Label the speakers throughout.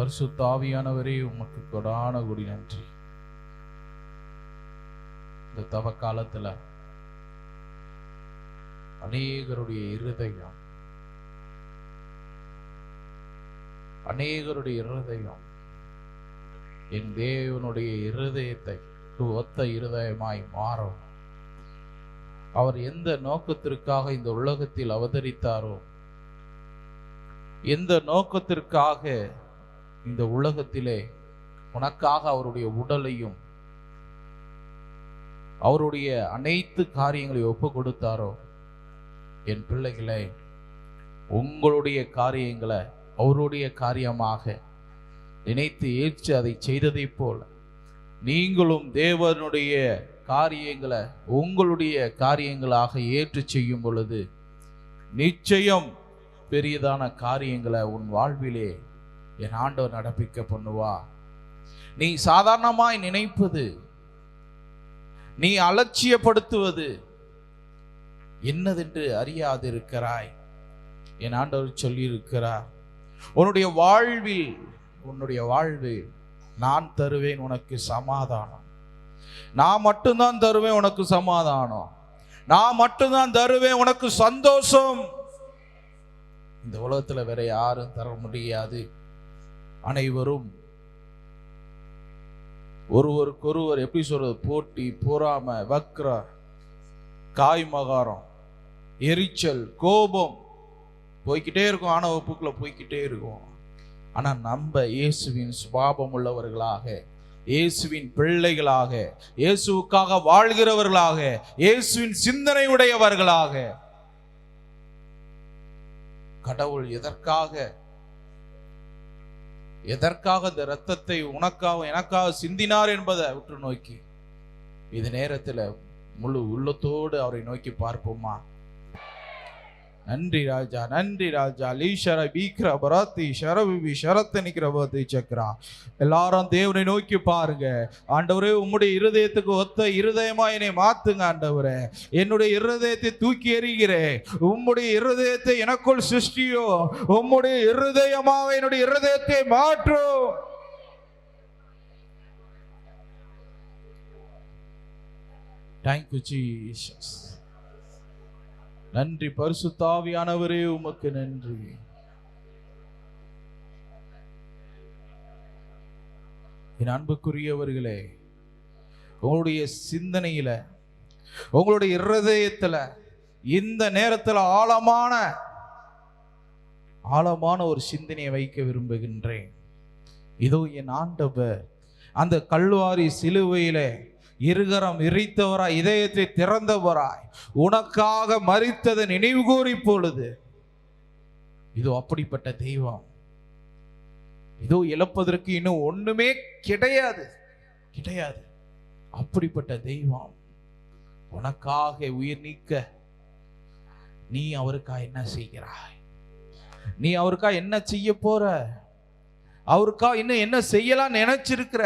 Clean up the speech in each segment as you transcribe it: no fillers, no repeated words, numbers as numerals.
Speaker 1: பரிசுத்த ஆவியானவரே, உமக்கு கொடான கொடி நன்றி. இந்த தவ காலத்துல அநேகருடைய இருதயம் என் தேவனுடைய இருதயத்தை ஒத்த இருதயமாய் மாறும். அவர் எந்த நோக்கத்திற்காக இந்த உலகத்தில் அவதரித்தாரோ, எந்த நோக்கத்திற்காக இந்த உலகத்திலே உனக்காக அவருடைய உடலையும் அவருடைய அனைத்து காரியங்களையும் ஒப்பு கொடுத்தாரோ, என் பிள்ளைகளே, உங்களுடைய காரியங்களை அவருடைய காரியமாக நினைத்து ஏற்று அதை செய்ததை போல நீங்களும் தேவனுடைய காரியங்களை உங்களுடைய காரியங்களாக ஏற்று செய்யும் பொழுது நிச்சயம் பெரியதான காரியங்களை உன் வாழ்விலே என் ஆண்டவர் நடப்பிக்க பண்ணுவா. நீ சாதாரணமாய் நினைப்பது, நீ அலட்சியப்படுத்துவது என்னதென்று அறியாதிருக்கிறாய். என் ஆண்டவர் சொல்லியிருக்கிறார், உன்னுடைய வாழ்வில் நான் தருவேன் உனக்கு சமாதானம். நான் மட்டும்தான் தருவேன் உனக்கு சமாதானம். நான் மட்டும்தான் தருவேன் உனக்கு சந்தோஷம். இந்த உலகத்துல வேற யாரும் தர முடியாது. அனைவரும் ஒருவருக்கொருவர் எப்படி சொல்றது, போட்டி, பொறாமை, வக்ர, காய்மகாரம், எரிச்சல், கோபம் போய்கிட்டே இருக்கும். ஆணவ போக்குல போய்கிட்டே இருக்கும். ஆனா நம்ம இயேசுவின் சுபாவம் உள்ளவர்களாக, இயேசுவின் பிள்ளைகளாக, இயேசுவுக்காக வாழ்கிறவர்களாக, இயேசுவின் சிந்தனை உடையவர்களாக, கடவுள் எதற்காக இந்த இரத்தத்தை உனக்காக எனக்காக சிந்தினார் என்பதை உற்று நோக்கி இது நேரத்தில் முழு உள்ளத்தோடு அவரை நோக்கி பார்ப்போமா? நன்றி ராஜா, நன்றி ராஜா. லீஷர பீக்ர பராத்தி ஷரவி ஷரத்த நிக்கிற பராத்தி சக்கரா. எல்லாரும் தேவனை நோக்கி பாருங்க. ஆண்டவரே, உம்முடைய இருதயத்துக்கு ஒத்த இருதயமா என்னை மாத்துங்க. ஆண்டவரே, என்னுடைய இருதயத்தை தூக்கி எறிகிறேன். உம்முடைய இருதயத்தை எனக்குள் சிருஷ்டியோ. உம்முடைய இருதயமாக என்னுடைய இருதயத்தை மாற்றும். Thank you Jesus. நன்றி பரிசுத்த ஆவியானவரே, உமக்கு நன்றி. என் அன்புக்குரியவர்களே, உங்களுடைய சிந்தனையில, உங்களுடைய இருதயத்துல இந்த நேரத்தில் ஆழமான ஒரு சிந்தனையை வைக்க விரும்புகின்றேன். இதோ என் ஆண்டவர் அந்த கல்வாரி சிலுவையிலே இருகரம் எரித்தவராய், இதயத்தை திறந்தவராய், உனக்காக மரித்ததை நினைவு கூறி பொழுது இதோ அப்படிப்பட்ட தெய்வம். இதோ இழப்பதற்கு இன்னும் ஒண்ணுமே கிடையாது. அப்படிப்பட்ட தெய்வம் உனக்காக உயிர் நீக்க நீ அவருக்காக என்ன செய்கிறாய்? நீ அவருக்காக என்ன செய்ய போற? அவருக்காக இன்னும் என்ன செய்யலாம் நினைச்சிருக்கிற?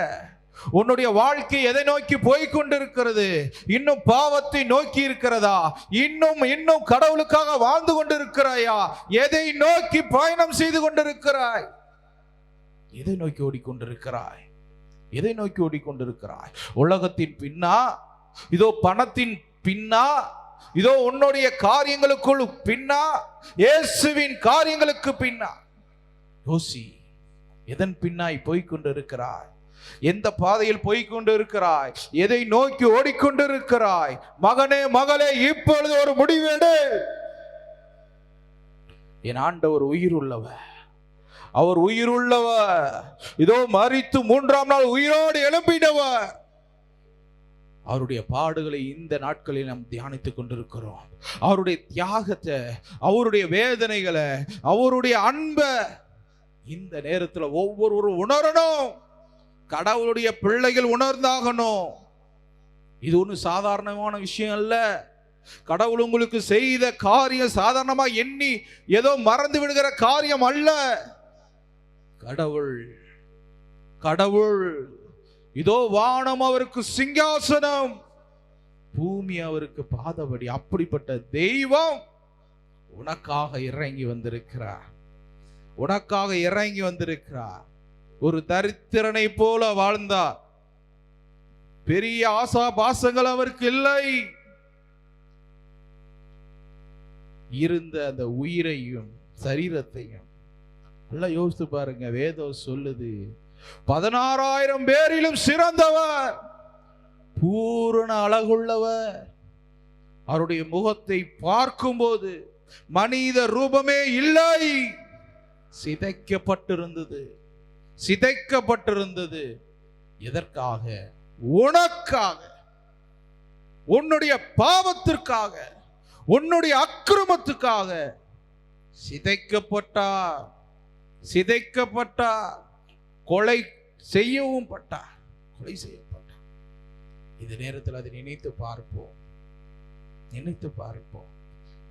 Speaker 1: உன்னுடைய வாழ்க்கை எதை நோக்கி போய்கொண்டிருக்கிறது? இன்னும் பாவத்தை நோக்கி இருக்கிறதா? இன்னும் கடவுளுக்காக வாழ்ந்து கொண்டிருக்கிறாயா? எதை நோக்கி பயணம் செய்து கொண்டிருக்கிறாய்? எதை நோக்கி ஓடிக்கொண்டிருக்கிறாய்? உலகத்தின் பின்னா, இதோ பணத்தின் பின்னா, இதோ உன்னுடைய காரியங்களுக்குள் பின்னா, இயேசுவின் காரியங்களுக்கு பின்னா? யோசி, எதன் பின்னாய் போய்கொண்டிருக்கிறாய்? எந்த பாதையில் போய்கொண்டிருக்கிறாய்? எதை நோக்கி ஓடிக்கொண்டிருக்கிறாய்? மகனே, மகளே, இப்பொழுது ஒரு முடிவெடு. என் ஆண்டவர் உயிர் உள்ளவர். அவர் உயிர் உள்ளவர். இதோ மரித்து 3ஆம் நாள் உயிரோடு எழும்பினவர். அவருடைய பாடுகளை இந்த நாட்களில் நாம் தியானித்துக் கொண்டிருக்கிறோம். அவருடைய தியாகத்தை, அவருடைய வேதனைகளை, அவருடைய அன்பை இந்த நேரத்தில் ஒவ்வொருவரும் உணரணும். கடவுளுடைய பிள்ளைகள் உணர்ந்தாகணும். இது ஒன்றும் சாதாரணமான விஷயம் அல்ல. கடவுள் உங்களுக்கு செய்த காரியம் சாதாரணமா எண்ணி ஏதோ மறந்து விடுகிற காரியம் அல்ல. கடவுள் இதோ வானம் அவருக்கு சிங்காசனம், பூமி அவருக்கு பாதபடி. அப்படிப்பட்ட தெய்வம் உனக்காக இறங்கி வந்திருக்கிறார். ஒரு தரித்திரனை போல வாழ்ந்தார். பெரிய ஆசா பாசங்கள் அவருக்கு இல்லை. இருந்த அந்த உயிரையும் சரீரத்தையும் நல்லா யோசித்து பாருங்க. வேதம் சொல்லுது 16,000 பேரிலும் சிறந்தவர், பூரண அழகுள்ளவர். அவருடைய முகத்தை பார்க்கும்போது மனித ரூபமே இல்லை, சிதைக்கப்பட்டிருந்தது. சிதைக்கப்பட்டிருந்தது எதற்காக? உனக்காக, உன்னுடைய பாவத்திற்காக, உன்னுடைய அக்கிரமத்துக்காக சிதைக்கப்பட்டார். சிதைக்கப்பட்டார். கொலை செய்யவும் பட்டார். கொலை செய்யப்பட்டார். இந்த நேரத்தில் அதை நினைத்து பார்ப்போம். நினைத்து பார்ப்போம்.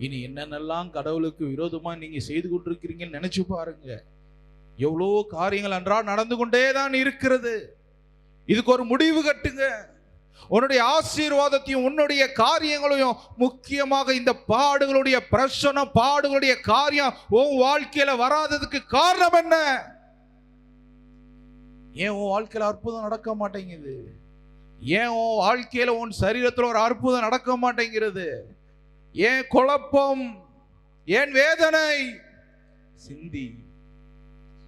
Speaker 1: இனி என்னென்னலாம் கடவுளுக்கு விரோதமா நீங்க செய்து கொண்டிருக்கிறீங்கன்னு நினைச்சு பாருங்க. எவ்வளோ காரியங்கள் அன்றாட நடந்து கொண்டே தான் இருக்கிறது. இதுக்கு ஒரு முடிவு கட்டுங்க. உன்னுடைய ஆசீர்வாதத்தையும் உன்னுடைய காரியங்களையும், முக்கியமாக இந்த பாடுகளுடைய பிரச்சனை, பாடுகளுடைய காரியம் உன் வாழ்க்கையில வராததுக்கு காரணம் என்ன? ஏன் உன் வாழ்க்கையில அற்புதம் நடக்க மாட்டேங்குது? ஏன் உன் வாழ்க்கையில உன் சரீரத்தில் ஒரு அற்புதம் நடக்க மாட்டேங்கிறது? ஏன் குழப்பம்? ஏன் வேதனை?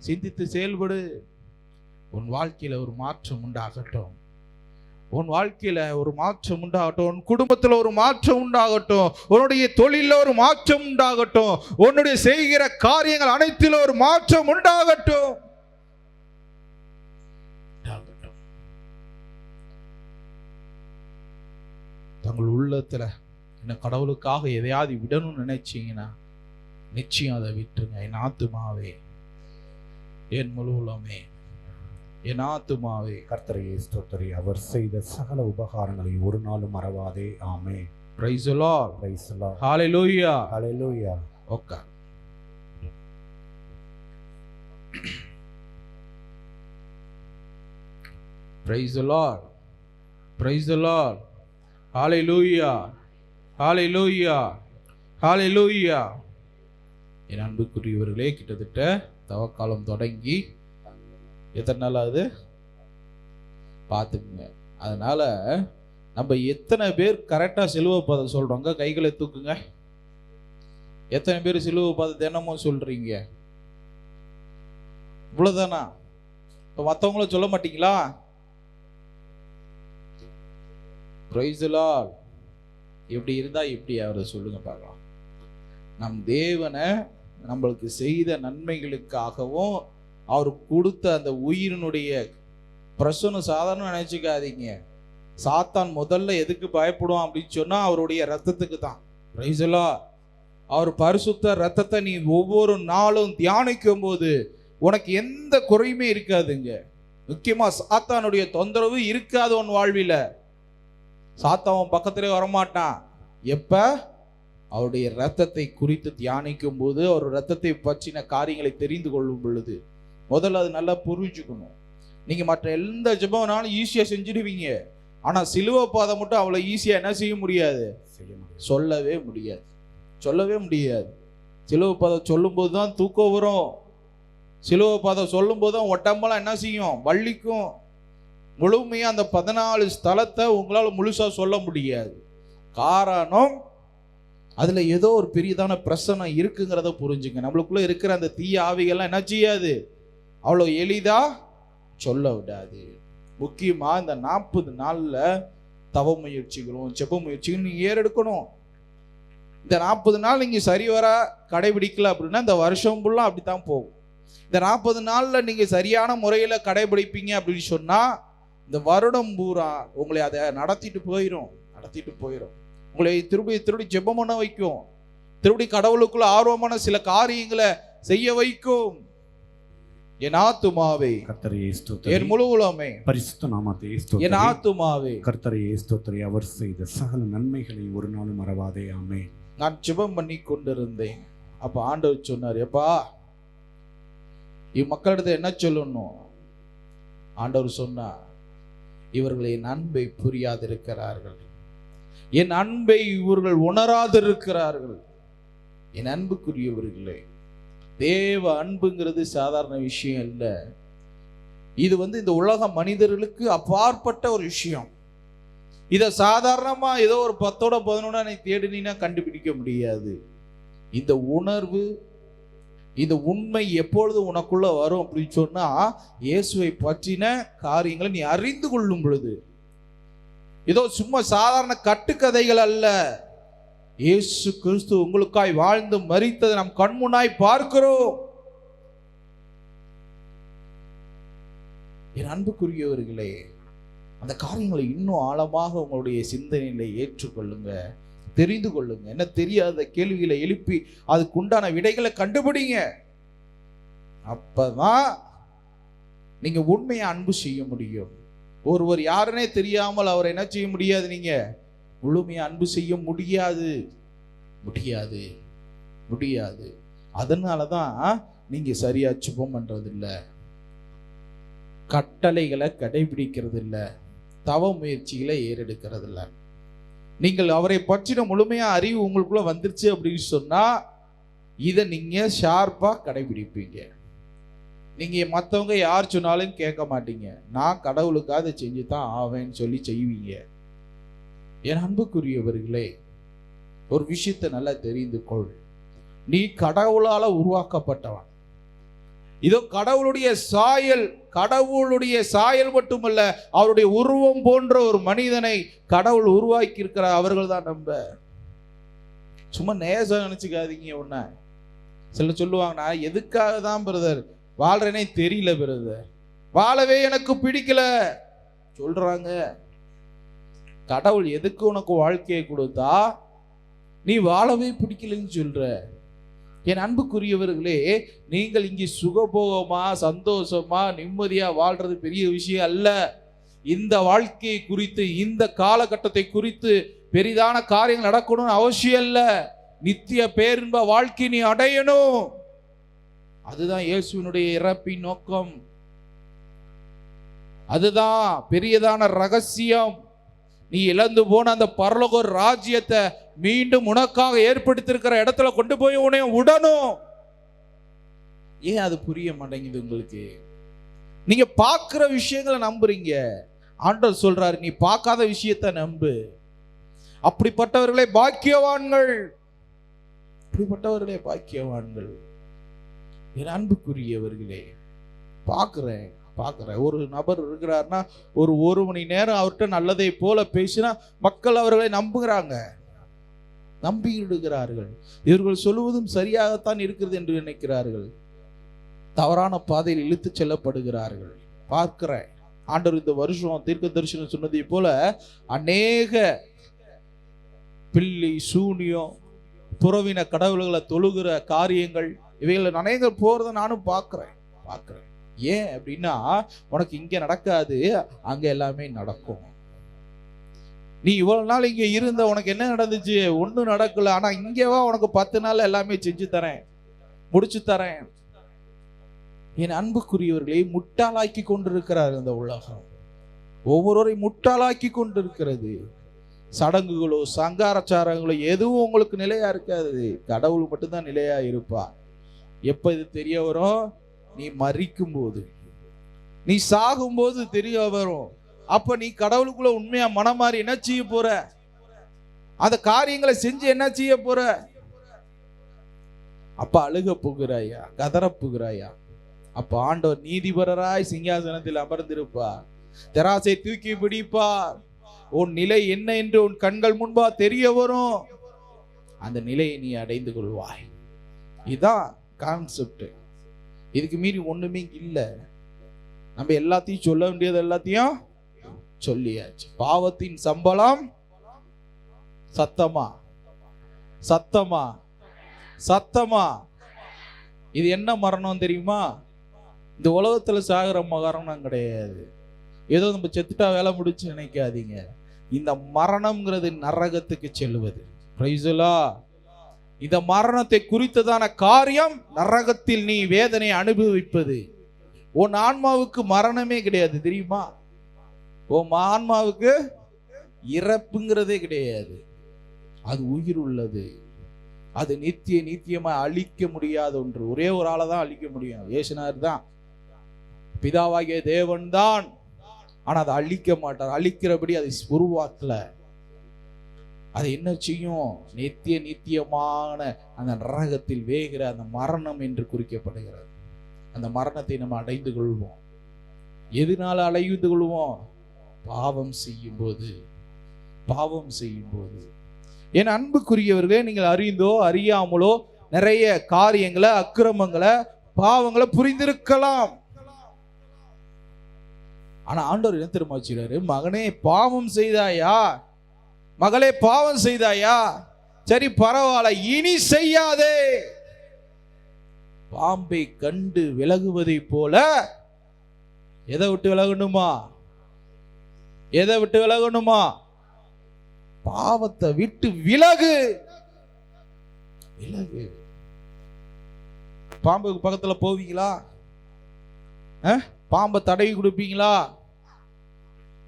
Speaker 1: சிந்தித்து செயல்படு. உன் வாழ்க்கையில ஒரு மாற்றம் உண்டாகட்டும். உன் வாழ்க்கையில ஒரு மாற்றம் உண்டாகட்டும். உன் குடும்பத்தில் ஒரு மாற்றம் உண்டாகட்டும். உன்னுடைய தொழில ஒரு மாற்றம் உண்டாகட்டும். உன்னுடைய செய்கிற காரியங்கள் அனைத்திலும் ஒரு மாற்றம் உண்டாகட்டும். தங்கள் உள்ளத்துல என்ன கடவுளுக்காக எதையாவது விடணும்னு நினைச்சீங்கன்னா நிச்சயம் அதை விட்டுருங்க. என் ஆத்துமாவே, என் முழு உள்ளமே, என் ஆத்துமாவே
Speaker 2: கர்த்தரையே ஸ்தோத்திரி. அவர் செய்த சகல உபகாரங்களை ஒரு நாளும் மறவாதே. ஆமென்.
Speaker 1: Praise the Lord.
Speaker 2: Praise the Lord.
Speaker 1: Hallelujah.
Speaker 2: Hallelujah.
Speaker 1: Okay. Praise the Lord. Praise the Lord. Hallelujah. Hallelujah. Hallelujah. என் அன்புக்குரியவர்களே, கிட்டத்தட்ட தவக்காலம் தொடங்கி எத்தனை நாள் ஆகுது பார்த்துக்குங்க. அதனால நம்ம எத்தனை பேர் கரெக்டாக சிலுவை பாதை சொல்கிறோங்க? கைகளை தூக்குங்க. எத்தனை பேர் சிலுவை பாதை தினமும் சொல்கிறீங்க? இவ்வளோதானா? இப்போ மற்றவங்கள சொல்ல மாட்டீங்களா? Price the Lord. இப்படி இருந்தால் எப்படி அவரை சொல்லுங்க பார்க்கலாம். நம் தேவனை நம்மளுக்கு செய்த நன்மைகளுக்காகவும் அவர் கொடுத்த அந்த உயிரினுடைய பிரசனம் சாதாரண நினைச்சுக்காதீங்க. சாத்தான் முதல்ல எதுக்கு பயப்படுவான் அப்படின்னு சொன்னா அவருடைய ரத்தத்துக்கு தான். Price the Lord. அவர் பரிசுத்த ரத்தத்தை நீ ஒவ்வொரு நாளும் தியானிக்கும் போது உனக்கு எந்த குறையுமே இருக்காதுங்க. முக்கியமா சாத்தானுடைய தொந்தரவு இருக்காது உன் வாழ்வில. சாத்தான் பக்கத்திலே வரமாட்டான். எப்ப? அவருடைய ரத்தத்தை குறித்து தியானிக்கும் போது, அவர் ரத்தத்தை பற்றின காரியங்களை தெரிந்து கொள்ளும் பொழுது. முதல்ல அது நல்லா புரிஞ்சுக்கணும். நீங்க மற்ற எந்த ஜெபம்னாலும் ஈஸியா செஞ்சிடுவீங்க. ஆனா சிலுவை பாதை மட்டும் அவ்வளவு ஈஸியா என்ன செய்ய முடியாது? சொல்லவே முடியாது. சொல்லவே முடியாது. சிலுவை பாதை சொல்லும் போது தான் தூக்கம் வரும். சிலுவை பாதை சொல்லும் போது தான் உடம்பெல்லாம் என்ன செய்யும்? வள்ளிக்கும். முழுமையா அந்த 14 ஸ்தலத்தை உங்களால முழுசா சொல்ல முடியாது. காரணம், அதுல ஏதோ ஒரு பெரியதான பிரச்சனை இருக்குங்கிறத புரிஞ்சுங்க. நம்மளுக்குள்ள இருக்கிற அந்த தீய ஆவிகள்லாம் என்ன செய்யாது? அவ்வளோ எளிதா சொல்ல விடாது. முக்கியமா இந்த 40 நாள்ல தவ முயற்சிகளும் ஜெப முயற்சிகளும் நீங்க ஏறெடுக்கணும். இந்த 40 நாள் நீங்க சரிவர கடைபிடிக்கல அப்படின்னா இந்த வருஷம் ஃபுல்லா அப்படித்தான் போகும். இந்த 40 நாள்ல நீங்க சரியான முறையில கடைபிடிப்பீங்க அப்படின்னு சொன்னா இந்த வருடம் பூரா உங்களை அதை நடத்திட்டு போயிடும். உங்களை திருடி ஜெபம் பண்ண வைக்கும். திருடி கடவுளுக்குள்ள ஆர்வமான சில காரியங்களை செய்ய வைக்கும். என் ஆத்துமாவே
Speaker 2: கர்த்தரையே ஸ்தோத்திரி.
Speaker 1: என் முழு உள்ளமே
Speaker 2: பரிசுத்த நாமத்தை ஸ்தோத்திரி.
Speaker 1: என் ஆத்துமாவே
Speaker 2: கர்த்தரையே ஸ்தோத்திரி. அவர் செய்த சகல நன்மைகளை ஒரு நாளும் மறவாதே. ஆமென்.
Speaker 1: நான் ஜெபம் பண்ணி கொண்டிருந்தேன். அப்ப ஆண்டவர் சொன்னார், எப்பா இம்மக்களிடத்தை என்ன சொல்லணும்? ஆண்டவர் சொன்னார், இவர்கள் என் அன்பை புரியாதிருக்கிறார்கள், என் அன்பை இவர்கள் உணராதிருக்கிறார்கள். என் அன்புக்குரியவர்களே, தேவ அன்புங்கிறது சாதாரண விஷயம் இல்லை. இது இந்த உலக மனிதர்களுக்கு அப்பாற்பட்ட ஒரு விஷயம். இதை சாதாரணமா ஏதோ ஒரு 10ஓட 11 நீ தேடினா கண்டுபிடிக்க முடியாது. இந்த உணர்வு, இந்த உண்மை எப்பொழுது உனக்குள்ள வரும் அப்படின்னு சொன்னா, இயேசுவை பற்றின காரியங்களை நீ அறிந்து கொள்ளும் பொழுது. ஏதோ சும்மா சாதாரண கட்டுக்கதைகள் அல்ல. இயேசு கிறிஸ்து உங்களுக்காய் வாழ்ந்து மரித்ததை நாம் கண்முன்னாய் பார்க்கிறோம். என் அன்புக்குரியவர்களே, அந்த காரியங்களை இன்னும் ஆழமாக உங்களுடைய சிந்தனையில ஏற்றுக்கொள்ளுங்க, தெரிந்து கொள்ளுங்க. என்ன தெரியாத கேள்விகளை எழுப்பி அதுக்குண்டான விடைகளை கண்டுபிடிங்க. அப்பதான் நீங்க உண்மையை அன்பு செய்ய முடியும். ஒருவர் யாருன்னே தெரியாமல் அவரை என்ன செய்ய முடியாது, நீங்க முழுமையா அன்பு செய்ய முடியாது முடியாது முடியாது. அதனாலதான் நீங்க சரியா சுபம் பண்றது இல்ல, கட்டளைகளை கடைபிடிக்கிறது இல்ல, தவ முயற்சிகளை ஏறெடுக்கிறது இல்ல. நீங்கள் அவரை பற்றின முழுமையா அறிவு உங்களுக்குள்ள வந்துருச்சு அப்படின்னு சொன்னா இதை நீங்க ஷார்ப்பா கடைபிடிப்பீங்க. நீங்க மற்றவங்க யார் சொன்னாலும் கேட்க மாட்டீங்க. நான் கடவுளுக்காக அதை செஞ்சு தான் ஆவேன்னு சொல்லி செய்வீங்க. என் அன்புக்குரியவர்களே, ஒரு விஷயத்தை நல்லா தெரிந்து கொள். நீ கடவுளால உருவாக்கப்பட்டவன். இதோ கடவுளுடைய சாயல் மட்டுமல்ல, அவருடைய உருவம் போன்ற ஒரு மனிதனை கடவுள் உருவாக்கி இருக்கிறார். அவர்கள் தான் நம்ம. சும்மா நேசம் நினைச்சுக்காதீங்க. ஒன்ன சில சொல்லுவாங்க, நான் எதுக்காக தான் பிரதர் வாழ்றேனே தெரியல பிரதர், வாழவே எனக்கு பிடிக்கல சொல்றாங்க. கடவுள் எதுக்கு உனக்கு வாழ்க்கையை கொடுத்தா நீ வாழவே பிடிக்கலன்னு சொல்ற? என் அன்புக்குரியவர்களே, நீங்கள் இங்கே சுகபோகமா சந்தோஷமா நிம்மதியா வாழ்றது பெரிய விஷயம் அல்ல. இந்த வாழ்க்கையை குறித்து, இந்த காலகட்டத்தை குறித்து பெரிதான காரியங்கள் நடக்கணும்னு அவசியம் இல்ல. நித்திய பேரின்ப வாழ்க்கை நீ அடையணும். அதுதான் இயேசுவினுடைய இறப்பின் நோக்கம். அதுதான் பெரியதான ரகசியம். நீ இழந்து போன அந்த பரலோக ராஜ்யத்தை மீண்டும் உனக்காக ஏற்படுத்தியிருக்கிற இடத்துல கொண்டு போய் உன்னை விடணும். ஏன் அது புரிய மாட்டேங்குது உங்களுக்கு? நீங்க பார்க்கிற விஷயங்களை நம்புறீங்க. ஆண்டவர் சொல்றாரு, நீ பார்க்காத விஷயத்தை நம்பு. அப்படிப்பட்டவர்களே பாக்கியவான்கள், அப்படிப்பட்டவர்களே பாக்கியவான்கள். என் அன்புக்குரியவர்களே, பார்க்கிறேன். ஒரு நபர் இருக்கிறார்னா ஒரு மணி நேரம் அவர்கிட்ட நல்லதை போல பேசினா மக்கள் அவர்களை நம்புகிறாங்க, நம்பிடுகிறார்கள். இவர்கள் சொல்லுவதும் சரியாகத்தான் இருக்கிறது என்று நினைக்கிறார்கள். தவறான பாதையில் இழுத்து செல்லப்படுகிறார்கள். பார்க்கிறேன். ஆண்டவர் இந்த வருஷம் தீர்க்க தரிசனம் சொன்னதை போல அநேக பில்லி சூனியம் புறவின கடவுள்களை தொழுகிற காரியங்கள் இவைகளை அநேக போறதை நானும் பார்க்கிறேன். ஏன் அப்படின்னா, உனக்கு இங்க நடக்காது, அங்க எல்லாமே நடக்கும். நீ இவ்வளவு நாள் இங்க இருந்த, உனக்கு என்ன நடந்துச்சு? ஒன்றும் நடக்கல. ஆனா இங்கவா உனக்கு 10 நாள் எல்லாமே செஞ்சு தரேன், முடிச்சு தரேன். என் அன்புக்குரியவர்களை முட்டாளாக்கி கொண்டிருக்கிறார் இந்த உலகம். ஒவ்வொருவரை முட்டாளாக்கி கொண்டிருக்கிறது. சடங்குகளோ சங்காரச்சாரங்களோ எதுவும் உங்களுக்கு நிலையா இருக்காது. கடவுள் மட்டும்தான் நிலையா இருப்பா. எப்ப இது தெரிய வரும்? நீ மரிக்கும் போது, நீ சாகும் போது தெரிய வரும். அப்ப நீ கடவுளுக்குள்ள உண்மையா மனமாறி என்ன செய்ய போற? அந்த காரியங்களை செஞ்சு என்ன செய்ய போற? அப்ப அழுக போகிறாயா? கதற போகிறாயா? அப்ப ஆண்டவர் நீதிபரராய் சிங்காசனத்தில் அமர்ந்திருப்பா, தெராசை தூக்கி பிடிப்பார். உன் நிலை என்ன என்று உன் கண்கள் முன்பா தெரிய வரும். அந்த நிலையை நீ அடைந்து கொள்வாய். இதுதான் கான்செப்ட். இதுக்கு மீறி ஒண்ணுமே இல்லை. நம்ம எல்லாத்தையும் சொல்ல வேண்டியது எல்லாத்தையும் சொல்லியாச்சு. பாவத்தின் சம்பளம் சத்தமா சத்தமா சத்தமா. இது என்ன மரணம் தெரியுமா? இந்த உலகத்துல சாகிற மரணம் கிடையாது. ஏதோ நம்ம செத்துட்டா வேலை முடிச்சு நினைக்காதீங்க. இந்த மரணம்ங்கிறது நரகத்துக்கு செல்வது. Price the Lord. இந்த மரணத்தை குறித்ததான காரியம் நரகத்தில் நீ வேதனை அனுபவிப்பது. உன் ஆன்மாவுக்கு மரணமே கிடையாது தெரியுமா? உன் ஆன்மாவுக்கு இறப்புங்கிறதே கிடையாது. அது உயிர் உள்ளது. அது நித்தியமா அழிக்க முடியாத ஒன்று. ஒரே ஒரு ஆளை தான் அழிக்க முடியும், ஏசுநாதர் தான். பிதாவாகிய தேவன் தான், ஆனா அதை அழிக்க மாட்டார். அழிக்கிறபடி அதை உருவாக்கல. அது என்ன செய்யும்? நித்தியமான அந்த நரகத்தில் வேகிற அந்த மரணம் என்று குறிக்கப்படுகிறது. அந்த மரணத்தை நம்ம அடைந்து கொள்வோம். எதனால அடைந்து கொள்வோம்? பாவம் செய்யும் போது. பாவம் செய்யும் போது. என் அன்புக்குரியவர்களே, நீங்கள் அறிந்தோ அறியாமலோ நிறைய காரியங்களை, அக்கிரமங்களை, பாவங்களை புரிந்திருக்கலாம். ஆனா ஆண்டவர் என்ன தெரியுமா சொல்றாரு? மகனே பாவம் செய்தாயா, மகளே பாவம் செய்தாயா, சரி பரவாயில்ல, இனி செய்யாதே. பாம்பை கண்டு விலகுவதை போல எதை விட்டு விலகணுமா? எதை விட்டு விலகணுமா? பாவத்தை விட்டு விலகு. விலகு. பாம்புக்கு பக்கத்துல போவீங்களா? பாம்பை தடவி கொடுப்பீங்களா?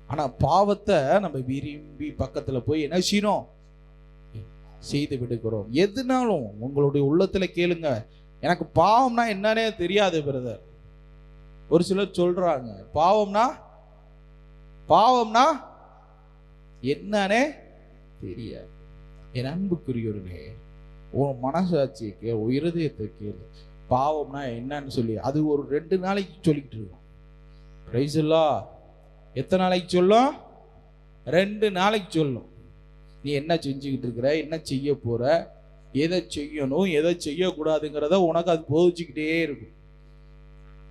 Speaker 1: ஆனா பாவத்தை நம்ம விரும்பி பக்கத்துல போய் என்ன செய்யணும்? செய்து விடுகிறோம். எதுனாலும் உங்களுடைய உள்ளத்துல கேளுங்க. எனக்கு பாவம்னா என்னன்னே தெரியாது பிரதர். ஒரு சிலர் சொல்றாங்க பாவம்னா என்னன்னே தெரியாது. என் அன்புக்குரியவர்களே, உன் மனசாட்சியை கேளு, உன் இருதயத்தை கேளு. பாவம்னா என்னன்னு சொல்லி அது ஒரு 2 நாளைக்கு சொல்லிக்கிட்டு இருக்கோம். பிரைஸ் எல்லாம் எத்தனை நாளைக்கு சொல்லும்? 2 நாளைக்கு சொல்லும். நீ என்ன செஞ்சுக்கிட்டு இருக்கிற, என்ன செய்ய போற, எதை செய்யணும், எதை செய்யக்கூடாதுங்கிறத உனக்கு அது போதிச்சுக்கிட்டே இருக்கும்.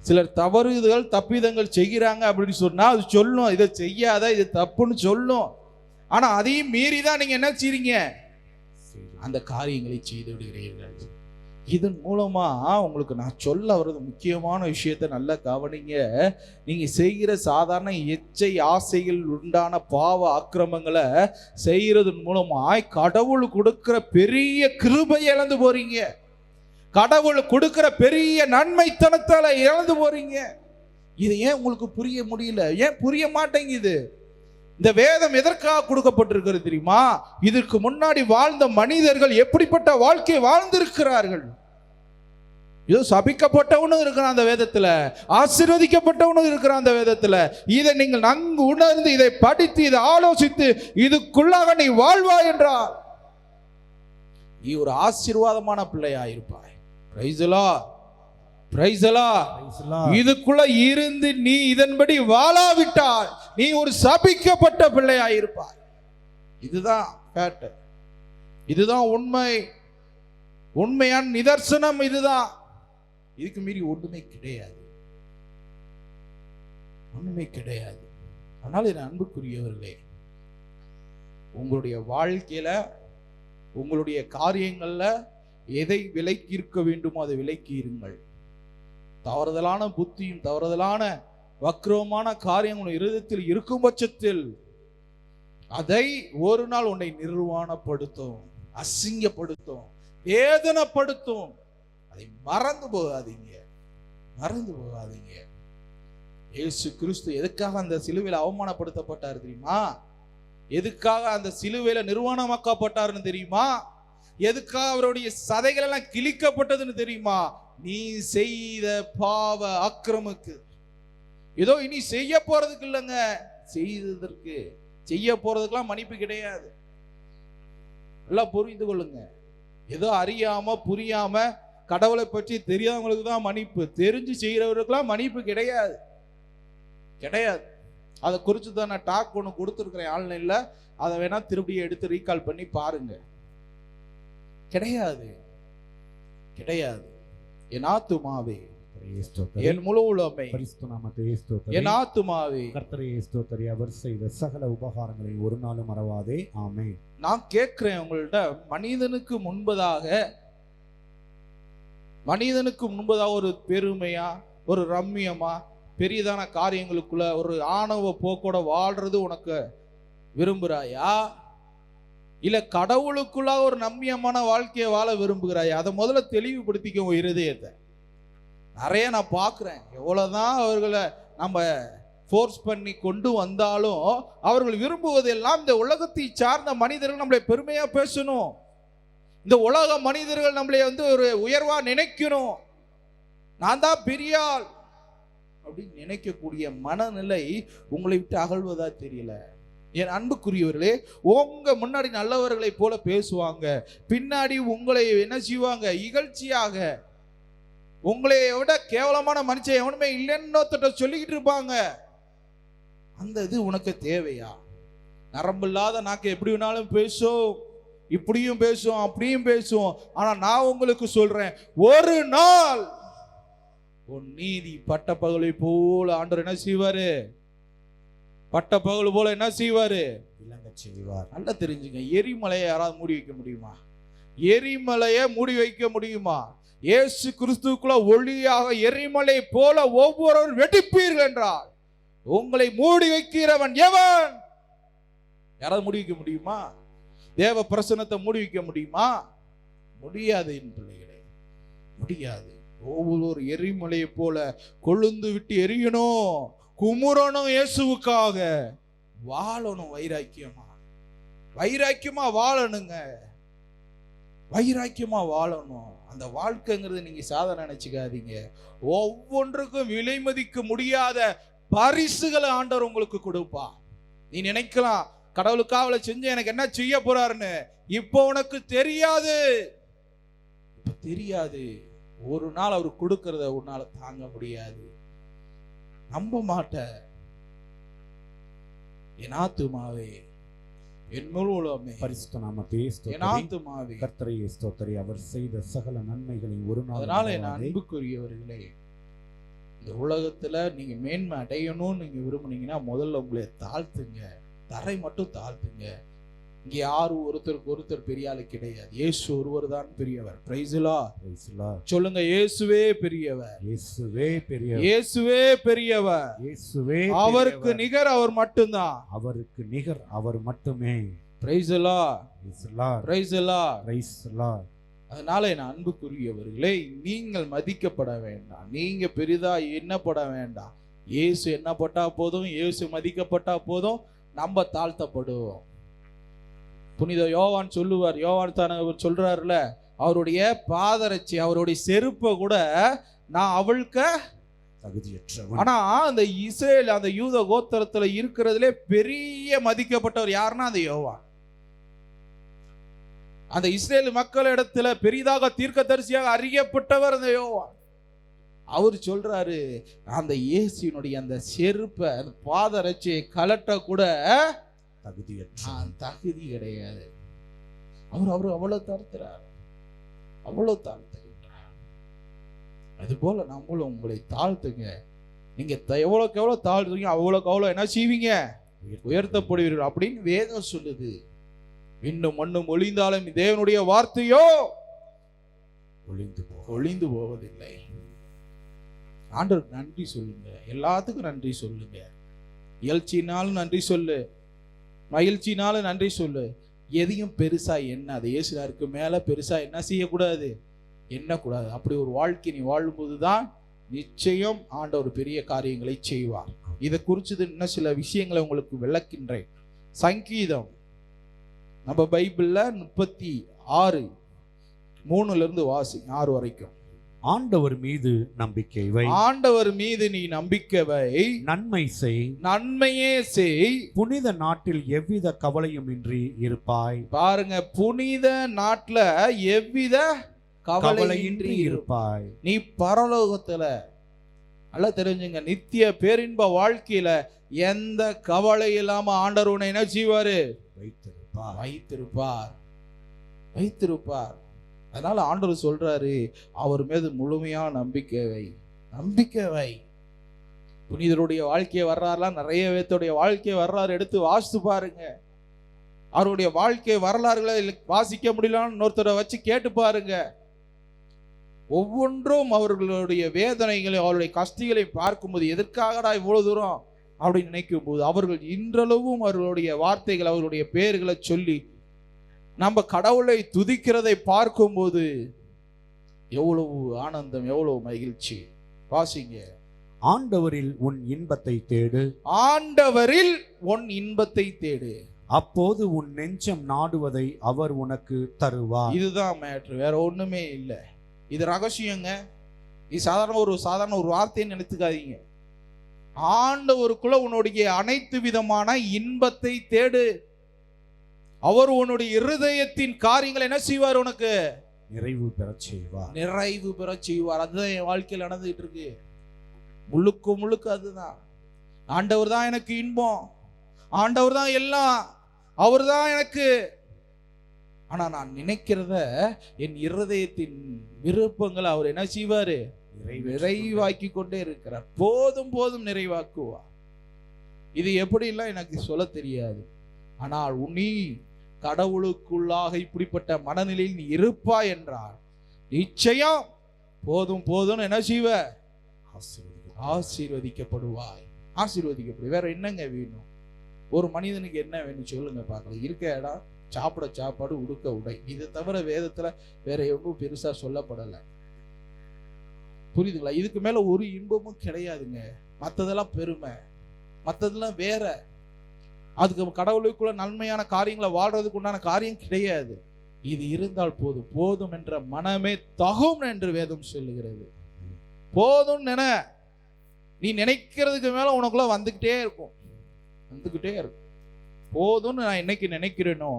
Speaker 1: சிலர் தவறுதல் தப்பிதங்கள் செய்கிறாங்க அப்படின்னு சொன்னா அது சொல்லும், இதை செய்யாத, இது தப்புன்னு சொல்லும். ஆனா அதையும் மீறிதான் நீங்க என்ன செய்றீங்க? அந்த காரியங்களை செய்து விடுகிறீர்கள். இதன் மூலமா உங்களுக்கு நான் சொல்ல வர்றது முக்கியமான விஷயத்தை நல்லா கவனிங்க. நீங்க செய்கிற சாதாரண எச்சை ஆசைகள் உண்டான பாவ ஆக்கிரமங்களை செய்யறதன் மூலமாய் கடவுள் கொடுக்கிற பெரிய கிருபை இழந்து போறீங்க. கடவுள் கொடுக்கிற பெரிய நன்மைத்தனத்தால இழந்து போறீங்க. இது ஏன் உங்களுக்கு புரிய முடியல? ஏன் புரிய மாட்டேங்குது? இந்த வேதம் எதற்காக கொடுக்கப்பட்டிருக்கிறது தெரியுமா? இதற்கு முன்னாடி வாழ்ந்த மனிதர்கள் எப்படிப்பட்ட வாழ்க்கை வாழ்ந்திருக்கிறார்கள். இதோ சபிக்கப்பட்டவனும் இருக்கிறான் அந்த வேதத்துல, ஆசீர்வதிக்கப்பட்டவனும் இருக்கிறான் அந்த வேதத்துல. இதை நீங்கள் நன்கு உணர்ந்து, இதை படித்து, இதை ஆலோசித்து, இதுக்குள்ளாக நீ வாழ்வாய் என்றார் நீ ஒரு ஆசீர்வாதமான பிள்ளையா இருப்பாய். Price the Lord, praise the Lord. இதுக்குள்ள இருந்து நீ இதன்படி வாழாவிட்டால் நீ ஒரு சபிக்கப்பட்ட பிள்ளையா இருப்பாய். இதுதான் ஃபேக்ட். இதுதான் உண்மை. உண்மையான நிதர்சனம் இதுதான். இதுக்கு மீறி ஒன்றுமே கிடையாது. ஒண்ணுமே கிடையாது. ஆனால் என் அன்புக்குரியவர்களே, உங்களுடைய வாழ்க்கையில, உங்களுடைய காரியங்கள்ல எதை விலக்கி இருக்க வேண்டுமோ அதை விலக்கி இருங்கள். தவறுதலான புத்தியும் தவறுதலான வக்ரமான காரியங்களும் இருதயத்தில் இருக்கும் பட்சத்தில் அதை ஒரு நாள் உன்னை நிர்வாணப்படுத்தும், அசிங்கப்படுத்தும், வேதனைப்படுத்தும். அதை மறந்து போகாதீங்க, மறந்து போகாதீங்க. இயேசு கிறிஸ்து எதுக்காக அந்த சிலுவையில் அவமானப்படுத்தப்பட்டார் தெரியுமா? எதுக்காக அந்த சிலுவையில நிர்வாணமாக்கப்பட்டார்னு தெரியுமா? எதுக்காக அவருடைய சதைகள் எல்லாம் கிழிக்கப்பட்டதுன்னு தெரியுமா? நீ செய்த பாவ அக்கிரமுக்கு. ஏதோ இனி செய்ய போறதுக்கு இல்லைங்க, செய்ததற்கு. செய்ய போறதுக்கெல்லாம் மன்னிப்பு கிடையாது. எல்லாம் புரிந்து கொள்ளுங்க. ஏதோ அறியாம புரியாம கடவுளை பற்றி தெரியாதவங்களுக்கு தான் மன்னிப்பு. தெரிஞ்சு செய்யறவர்களுக்கெல்லாம் மன்னிப்பு கிடையாது, கிடையாது. அதை குறித்து தான் நான் டாக் ஒன்று கொடுத்துருக்கிறேன் ஆன்லைன்ல. அதை வேணா திருப்பி எடுத்து ரீகால் பண்ணி பாருங்க. கிடையாது, கிடையாது. என் ஆத்துமாவே என் முழு உள்ளமே என் ஆத்துமாவே
Speaker 2: கர்த்தரையே ஸ்தோத்திரி. அவர் செய்த சகல உபகாரங்களை ஒரு நாளும் மறவாதே. ஆமென்.
Speaker 1: நான் கேட்கிறேன் உங்கள்ட்ட, மனிதனுக்கு முன்பதாக ஒரு பெருமையா, ஒரு ரம்மியமா, பெரியதான காரியங்களுக்குள்ள ஒரு ஆணவ போக்கோட வாழ்றது உனக்கு விரும்புகிறாயா? இல்ல கடவுளுக்குள்ள ஒரு நம்பியமான வாழ்க்கையை வாழ விரும்புகிறாயா? அதை முதல்ல தெளிவுபடுத்திக்க உங்க இருதயத்தை. நிறைய நான் பார்க்குறேன், எவ்வளவுதான் அவர்களை நம்ம ஃபோர்ஸ் பண்ணி கொண்டு வந்தாலும் அவர்கள் விரும்புவதெல்லாம் இந்த உலகத்தை சார்ந்த மனிதர்கள் நம்மளை பெருமையா பேசணும், இந்த உலக மனிதர்கள் நம்மளை ஒரு உயர்வா நினைக்கணும், நான் தான் பெரிய ஆள் அப்படின்னு நினைக்கக்கூடிய மனநிலை உங்களை விட்டு அகழ்வதா தெரியல. என் அன்புக்குரியவர்களே, உங்க முன்னாடி நல்லவர்களை போல பேசுவாங்க, பின்னாடி உங்களை என்ன செய்வாங்க, இகழ்ச்சியாக, உங்களை விட கேவலமான மனுஷன் எவனுமே இல்லைன்னு சொல்லிக்கிட்டு இருப்பாங்க. அந்த இது உனக்கு தேவையா? நரம்பு இல்லாத நாக்கு எப்படி வேணாலும் பேசும், இப்படியும் பேசும் அப்படியும் பேசும். ஆனா நான் உங்களுக்கு சொல்றேன், ஒரு நாள் உன் நீதி பட்ட பகலை போல ஆண்டவர் என்ன செய்வாரு? பட்ட பகல் போல என்ன செய்வாரு?
Speaker 2: விளங்க செய்வார்.
Speaker 1: நல்லா தெரிஞ்சுங்க. எரிமலையை யாராவது மூடி வைக்க முடியுமா? எரிமலையை மூடி வைக்க முடியுமா? இயேசு கிறிஸ்துக்குள்ள ஒளியாக எரிமலை போல ஒவ்வொருவரும் வெடிப்பீர்கள் என்றால் உங்களை மூடி வைக்கிறவன் எவன்? யாராவது மூடி வைக்க முடியுமா? தேவ பிரசன்னத்தை மூடி வைக்க முடியுமா? முடியாது என் பிள்ளைகளே, முடியாது. ஒவ்வொரு எரிமலையை போல கொழுந்து விட்டு எரியணும், குமுறணும், இயேசுவுக்காக வாழணும். வைராக்கியமா வாழணுங்க. வைராக்கியமா வாழணும். அந்த வாழ்க்கைங்கிறது நீங்க சாதாரண நினைச்சுக்காதீங்க. ஒவ்வொன்றுக்கும் விலை மதிக்க முடியாத பரிசுகளை ஆண்டவர் உங்களுக்கு கொடுப்பா. நீ நினைக்கலாம், கடவுளுக்காக அவளை செஞ்சு எனக்கு என்ன செய்ய போறாருன்னு. இப்போ உனக்கு தெரியாது. ஒரு நாள் அவர் கொடுக்கறத உன்னால தாங்க முடியாது. நம்ப மாட்ட. என் ஆத்துமாவே, என் முழு உலகமே
Speaker 2: பரிசுத்த நாமத்தை ஸ்தோத்திரி.
Speaker 1: என் ஆத்துமாவே
Speaker 2: கர்த்தரையே ஸ்தோத்திரி. அவர் செய்த சகல நன்மைகளை ஒரு நாள்.
Speaker 1: அதனால என் அன்புக்குரியவர்களே, இந்த உலகத்துல நீங்க மேன்மை அடையணும்னு நீங்க விரும்புனீங்கன்னா முதல்ல உங்களை தாழ்த்துங்க. தரை மட்டும் தாழ்த்துங்க. இங்க யாரும் ஒருத்தருக்கு ஒருத்தர் பெரிய ஆளு கிடையாது. இயேசு ஒருவர் தான் பெரியவர். Price the Lord. சொல்லுங்க, இயேசுவே பெரியவர்.
Speaker 2: இயேசுவே பெரியவர்.
Speaker 1: இயேசுவே பெரியவர்.
Speaker 2: இயேசுவே
Speaker 1: அவருக்கு நிகர் அவர் மட்டும்தான்.
Speaker 2: அவருக்கு நிகர் அவர் மட்டுமே.
Speaker 1: Price the Lord.
Speaker 2: Praise the Lord.
Speaker 1: Praise the Lord.
Speaker 2: Praise the Lord.
Speaker 1: அதனால என் அன்புக்குரியவர்களே, நீங்கள் மதிக்கப்பட வேண்டாம், நீங்க பெரிதா எண்ணப்பட வேண்டாம். இயேசு எண்ணப்பட்டா போதும், இயேசு மதிக்கப்பட்டா போதும், நம்ம தாழ்த்தப்படுவோம். புனித யோவான் சொல்லுவார், யோவான் தானவர் சொல்றாருல, அவருடைய பாதரட்சி, அவருடைய செருப்பை கூட நான் அவளுக்கு
Speaker 2: தகுதியற்றவன்.
Speaker 1: ஆனா அந்த இஸ்ரேல், அந்த யூத கோத்திரத்துல இருக்கிறதுலே பெரிய மதிக்கப்பட்டவர் யாருன்னா அந்த யோவான். அந்த இஸ்ரேல் மக்கள் இடத்துல பெரிதாக தீர்க்கதரிசியாக அறியப்பட்டவர் அந்த யோவான். அவர் சொல்றாரு, அந்த இயேசுனுடைய அந்த செருப்பை, அந்த பாதரட்சியை கலட்ட கூட தகுதி கிடையாது. அவர் அவ்வளவு தாழ்த்துறார், அவ்வளவு தாழ்த்துகின்றார். அது போல நம்மளும் உங்களை தாழ்த்துங்க. நீங்க எவ்வளவுக்கு எவ்வளவு தாழ்த்துவீங்க அவ்வளவுக்கு அவ்வளவு என்ன செய்வீங்க? உயர்த்தப்படுவீர்கள் அப்படின்னு வேதம் சொல்லுது. இன்னும் மண்ணும் ஒளிந்தாலும் தேவனுடைய வார்த்தையோ ஒளிந்து போவதில்லை. ஆண்டவருக்கு நன்றி சொல்லுங்க. எல்லாத்துக்கும் நன்றி சொல்லுங்க. இயல்ச்சினாலும் நன்றி சொல்லு, மகிழ்ச்சினாலும் நன்றி சொல்லு. எதையும் பெருசா என்ன, அது இயேசுக்கு மேல பெருசா என்ன செய்யக்கூடாது, எண்ணக்கூடாது. அப்படி ஒரு வாழ்க்கை நீ வாழும்போதுதான் நிச்சயம் ஆண்டவர் பெரிய காரியங்களை செய்வார். இதை குறிச்சது இன்னும் சில விஷயங்களை உங்களுக்கு விளக்கின்றேன். சங்கீதம் நம்ம பைபிள்ல 36:3 வாசி 6 வரைக்கும்.
Speaker 2: ஆண்டவர் மீது நம்பிக்கை வை.
Speaker 1: ஆண்டவர் மீது நீ நம்பிக்கை வை.
Speaker 2: நன்மை செய்.
Speaker 1: நன்மையே செய்.
Speaker 2: புனித நாட்டில் எவ்வித கவலையும் இன்றி இருப்பாய்.
Speaker 1: பாருங்க, புனித நாட்டுல எவ்வித கவலையின்றி இருப்பாய். நீ பரலோகத்துல நல்லா தெரிஞ்சுங்க, நித்திய பேரின்ப வாழ்க்கையில எந்த கவலை இல்லாம ஆண்டவர் உன்னை என்ன செய்வாரு? வைத்திருப்பார். அதனால ஆண்டவர் சொல்றாரு, அவர் மீது முழுமையா நம்பிக்கை வை. புனிதருடைய வாழ்க்கையை வர்றாருலாம், நிறைய பேர்த்துடைய வாழ்க்கை வரலாறு எடுத்து வாசித்து பாருங்க. அவருடைய வாழ்க்கை வரலாறுகளை வாசிக்க முடியலன்னு இன்னொருத்தரை வச்சு கேட்டு பாருங்க. ஒவ்வொன்றும் அவர்களுடைய வேதனைகளை, அவருடைய கஷ்டங்களை பார்க்கும்போது எதற்காகடா இவ்வளவு தூரம் அப்படின்னு நினைக்கும் போது, அவர்கள் இன்றளவும் அவர்களுடைய வார்த்தைகள், அவர்களுடைய பெயர்களை சொல்லி நம்ம கடவுளை துதிக்கிறதை பார்க்கும்போது எவ்வளவு ஆனந்தம், எவ்வளவு மகிழ்ச்சி. வாசிங்க.
Speaker 2: ஆண்டவரில் உன் இன்பத்தை தேடு.
Speaker 1: ஆண்டவரில் உன் இன்பத்தை தேடு.
Speaker 2: அப்போது உன் நெஞ்சம் நாடுவதை அவர் உனக்கு தருவார்.
Speaker 1: இதுதான் மேட்ரு, வேற ஒண்ணுமே இல்லை. இது ரகசியங்க. இது சாதாரண ஒரு வார்த்தைன்னு நினைத்துக்காதீங்க. ஆண்டவருக்குள்ள உன்னுடைய அனைத்து விதமான இன்பத்தை தேடு. அவர் உன்னுடைய இருதயத்தின் காரியங்களை என்ன செய்வார்? உனக்கு
Speaker 2: நிறைவு பெறச் செய்வார்.
Speaker 1: நிறைவு பெறச் செய்வார். அதுதான் என் வாழ்க்கையில் நடந்துகிட்டு இருக்கு. முழுக்க முழுக்க அதுதான். ஆண்டவர் தான் எனக்கு இன்பம், ஆண்டவர் தான் எல்லாம், அவர் தான் எனக்கு. ஆனா நான் நினைக்கிறத, என் இருதயத்தின் விருப்பங்களை அவர் என்ன செய்வாரு? நிறைவாக்கி கொண்டே இருக்கிறார். போதும் போதும் நிறைவாக்குவார். இது எப்படிலாம் எனக்கு சொல்ல தெரியாது. ஆனால் நீ கடவுளுக்குள்ளாக இப்படிப்பட்ட மனநிலையில் நீ இருப்பாய் என்றால் நிச்சயம் போதும் போதும் என்ன செய்வ? ஆசீர்வதிக்கப்படுவாய். ஆசீர்வதிக்கப்படுவாய். வேற என்னங்க வேணும்? ஒரு மனிதனுக்கு என்ன வேணும் சொல்லுங்க பார்க்கலாம். இருக்க இடம், சாப்பிட சாப்பாடு, உடுக்க உடை, இதை தவிர வேதத்துல வேற எவ்வளவு பெருசா சொல்லப்படலை. புரியுதுங்களா? இதுக்கு மேல ஒரு இன்பமும் கிடையாதுங்க. மற்றதெல்லாம் பெருமை, மற்றதெல்லாம் வேற. அதுக்கு கடவுளுக்குள்ள நன்மையான காரியங்களை வாழ்றதுக்கு உண்டான காரியம் கிடையாது. இது இருந்தால் போதும், போதும் என்ற மனமே தகும் என்று வேதம் சொல்லுகிறது. போதும் நினை. நீ நினைக்கிறதுக்கு மேல உனக்குள்ள வந்துகிட்டே இருக்கும், வந்துகிட்டே இருக்கும். போதும்னு நான் என்னைக்கு நினைக்கிறேனோ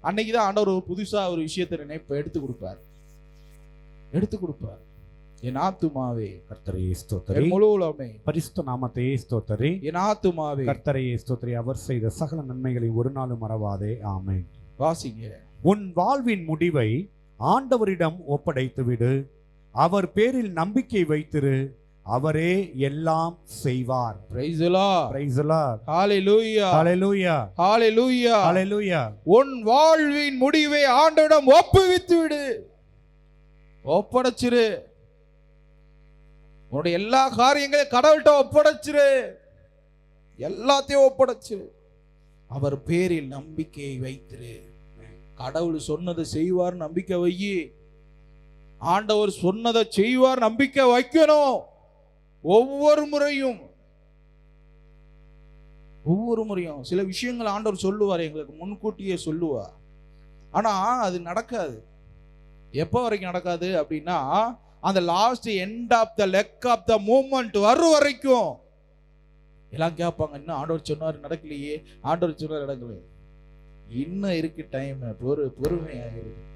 Speaker 1: அன்னைக்குதான் ஆண்டவர் புதுசா ஒரு விஷயத்தை எடுத்து கொடுப்பார். என் ஆத்துமாவே
Speaker 2: கர்த்தரையே ஸ்தோத்திரி.
Speaker 1: முழு உலகமே
Speaker 2: பரிசுத்த நாமத்தையே ஸ்தோத்திரி.
Speaker 1: என் ஆத்துமாவே
Speaker 2: கர்த்தரையே ஸ்தோத்திரி. அவர் செய்த சகல நன்மைகளை ஒரு நாளும் மறவாதே. ஆமென்.
Speaker 1: வாசிங்க.
Speaker 2: உன் வாழ்வின் முடிவை ஆண்டவரிடம் ஒப்படைத்து விடு. அவர் பேரில் நம்பிக்கை வைத்திரு. அவரே எல்லாம் செய்வார்.
Speaker 1: Praise the Lord.
Speaker 2: Praise the Lord.
Speaker 1: ஹalleluya.
Speaker 2: ஹalleluya.
Speaker 1: ஹalleluya.
Speaker 2: ஹalleluya.
Speaker 1: உன் வாழ்வின் முடிவை ஆண்டவரிடம் ஒப்புவித்து விடு. ஒப்படைச்சிரு. உன்னுடைய எல்லா காரியங்களையும் கடவுள்கிட்ட ஒப்படைச்சிரு. எல்லாத்தையும் ஒப்படைச்சிரு. அவர் பேரில் நம்பிக்கையை வைத்திரு. கடவுள் சொன்னதை செய்வார் நம்பிக்கை வை. ஆண்டவர் சொன்னதை செய்வார் நம்பிக்கை வைக்கணும். ஒவ்வொரு முறையும் சில விஷயங்கள் ஆண்டவர் சொல்லுவார், எங்களுக்கு முன்கூட்டியே சொல்லுவார். ஆனா அது நடக்காது. எப்போ வரைக்கும் நடக்காது அப்படின்னா, அந்த last end of the leg of the moment வரும் வரைக்கும் எல்லாம் கேட்பாங்க, இன்னும் ஆண்டவர் சொன்னார் நடக்கலையே, ஆண்டவர் சொன்னார் நடக்கலையே. இன்னும் இருக்கு டைம், பொறுமையாக இருக்கு.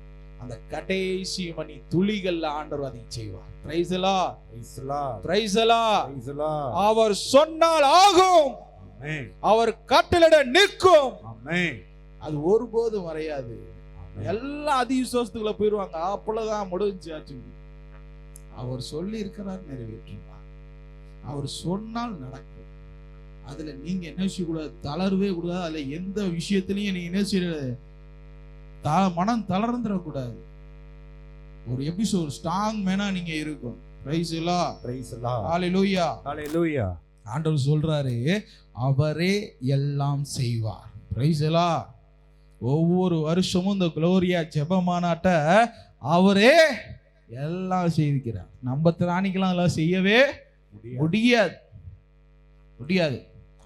Speaker 1: அந்த கடைசி மணி துளிகள்ல ஆண்டவர் அதை செய்வார். Praise the Lord.
Speaker 2: Praise the Lord.
Speaker 1: Praise the Lord.
Speaker 2: Praise the Lord.
Speaker 1: அவர் சொன்னால் ஆகும்.
Speaker 2: ஆமென்.
Speaker 1: அவர் கட்டளையிட நிற்கும்.
Speaker 2: ஆமென்.
Speaker 1: அது ஒருபோதும் மறையாது. எல்லாம் அதிவிசுவாசத்துக்குள்ள போயிடுவாங்க. அப்பளதான் முடிஞ்சாச்சு. அவர் சொல்லி இருக்கிறார், நிறைவேற்றுவார். அவர் சொன்னால் நடக்கும். அதுல நீங்க என்ன செய்யக்கூடாது? தளர்வே கூடாது. அதுல எந்த விஷயத்திலையும் நீங்க என்ன செய்ய, மனம் தளர்ந்துடக்கூடாது. ஒரு எபிசோட் ஸ்ட்ராங் மேனா நீங்க இருக்கும். Praise the Lord.
Speaker 2: Praise the Lord.
Speaker 1: ஹalleluya.
Speaker 2: ஹalleluya.
Speaker 1: ஆண்டவர் சொல்றாரு, அவரே எல்லாம் செய்வார். Praise the Lord. ஒவ்வொரு வருஷமும் இந்த குளோரியா ஜெபமானாட்ட அவரே எல்லாம் செய்திருக்கிறார். நம்ம திராணிக்கெல்லாம் எல்லாம் செய்யவே முடியாது.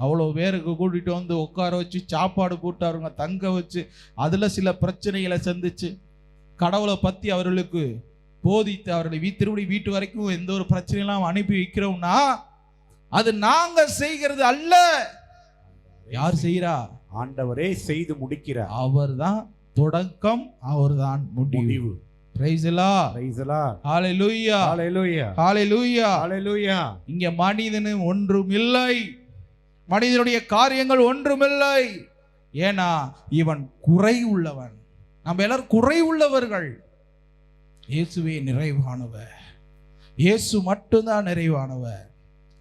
Speaker 1: அவ்வளோ பேருக்கு கூட்டிட்டு வந்து உட்கார வச்சு சாப்பாடு போட்டு அவருங்க தங்க வச்சு அதுல சில பிரச்சனைகளை சந்திச்சு கடவுளை பத்தி அவர்களுக்கு போதித்து அவர்களை திரும்பி வீட்டு வரைக்கும் எந்த ஒரு பிரச்சனையெல்லாம் அனுப்பி வைக்கிறோம்னா அது நாங்க செய்கிறது அல்ல. யார் செய்யறா?
Speaker 2: ஆண்டவரே செய்து முடிக்கிறார்.
Speaker 1: அவர்தான் தொடக்கம், அவர்தான் முடிவு. Praise the Lord.
Speaker 2: Praise the Lord.
Speaker 1: ஹalleluya.
Speaker 2: ஹalleluya.
Speaker 1: ஹalleluya.
Speaker 2: ஹalleluya.
Speaker 1: இங்க மனிதனு ஒன்றும் இல்லை, மனிதனுடைய காரியங்கள் ஒன்றுமில்லை. ஏன்னா இவன் குறை உள்ளவன். நம்ம எல்லாரும் குறை உள்ளவர்கள். இயேசுவே நிறைவானவர். இயேசு மட்டும்தான் நிறைவானவர்.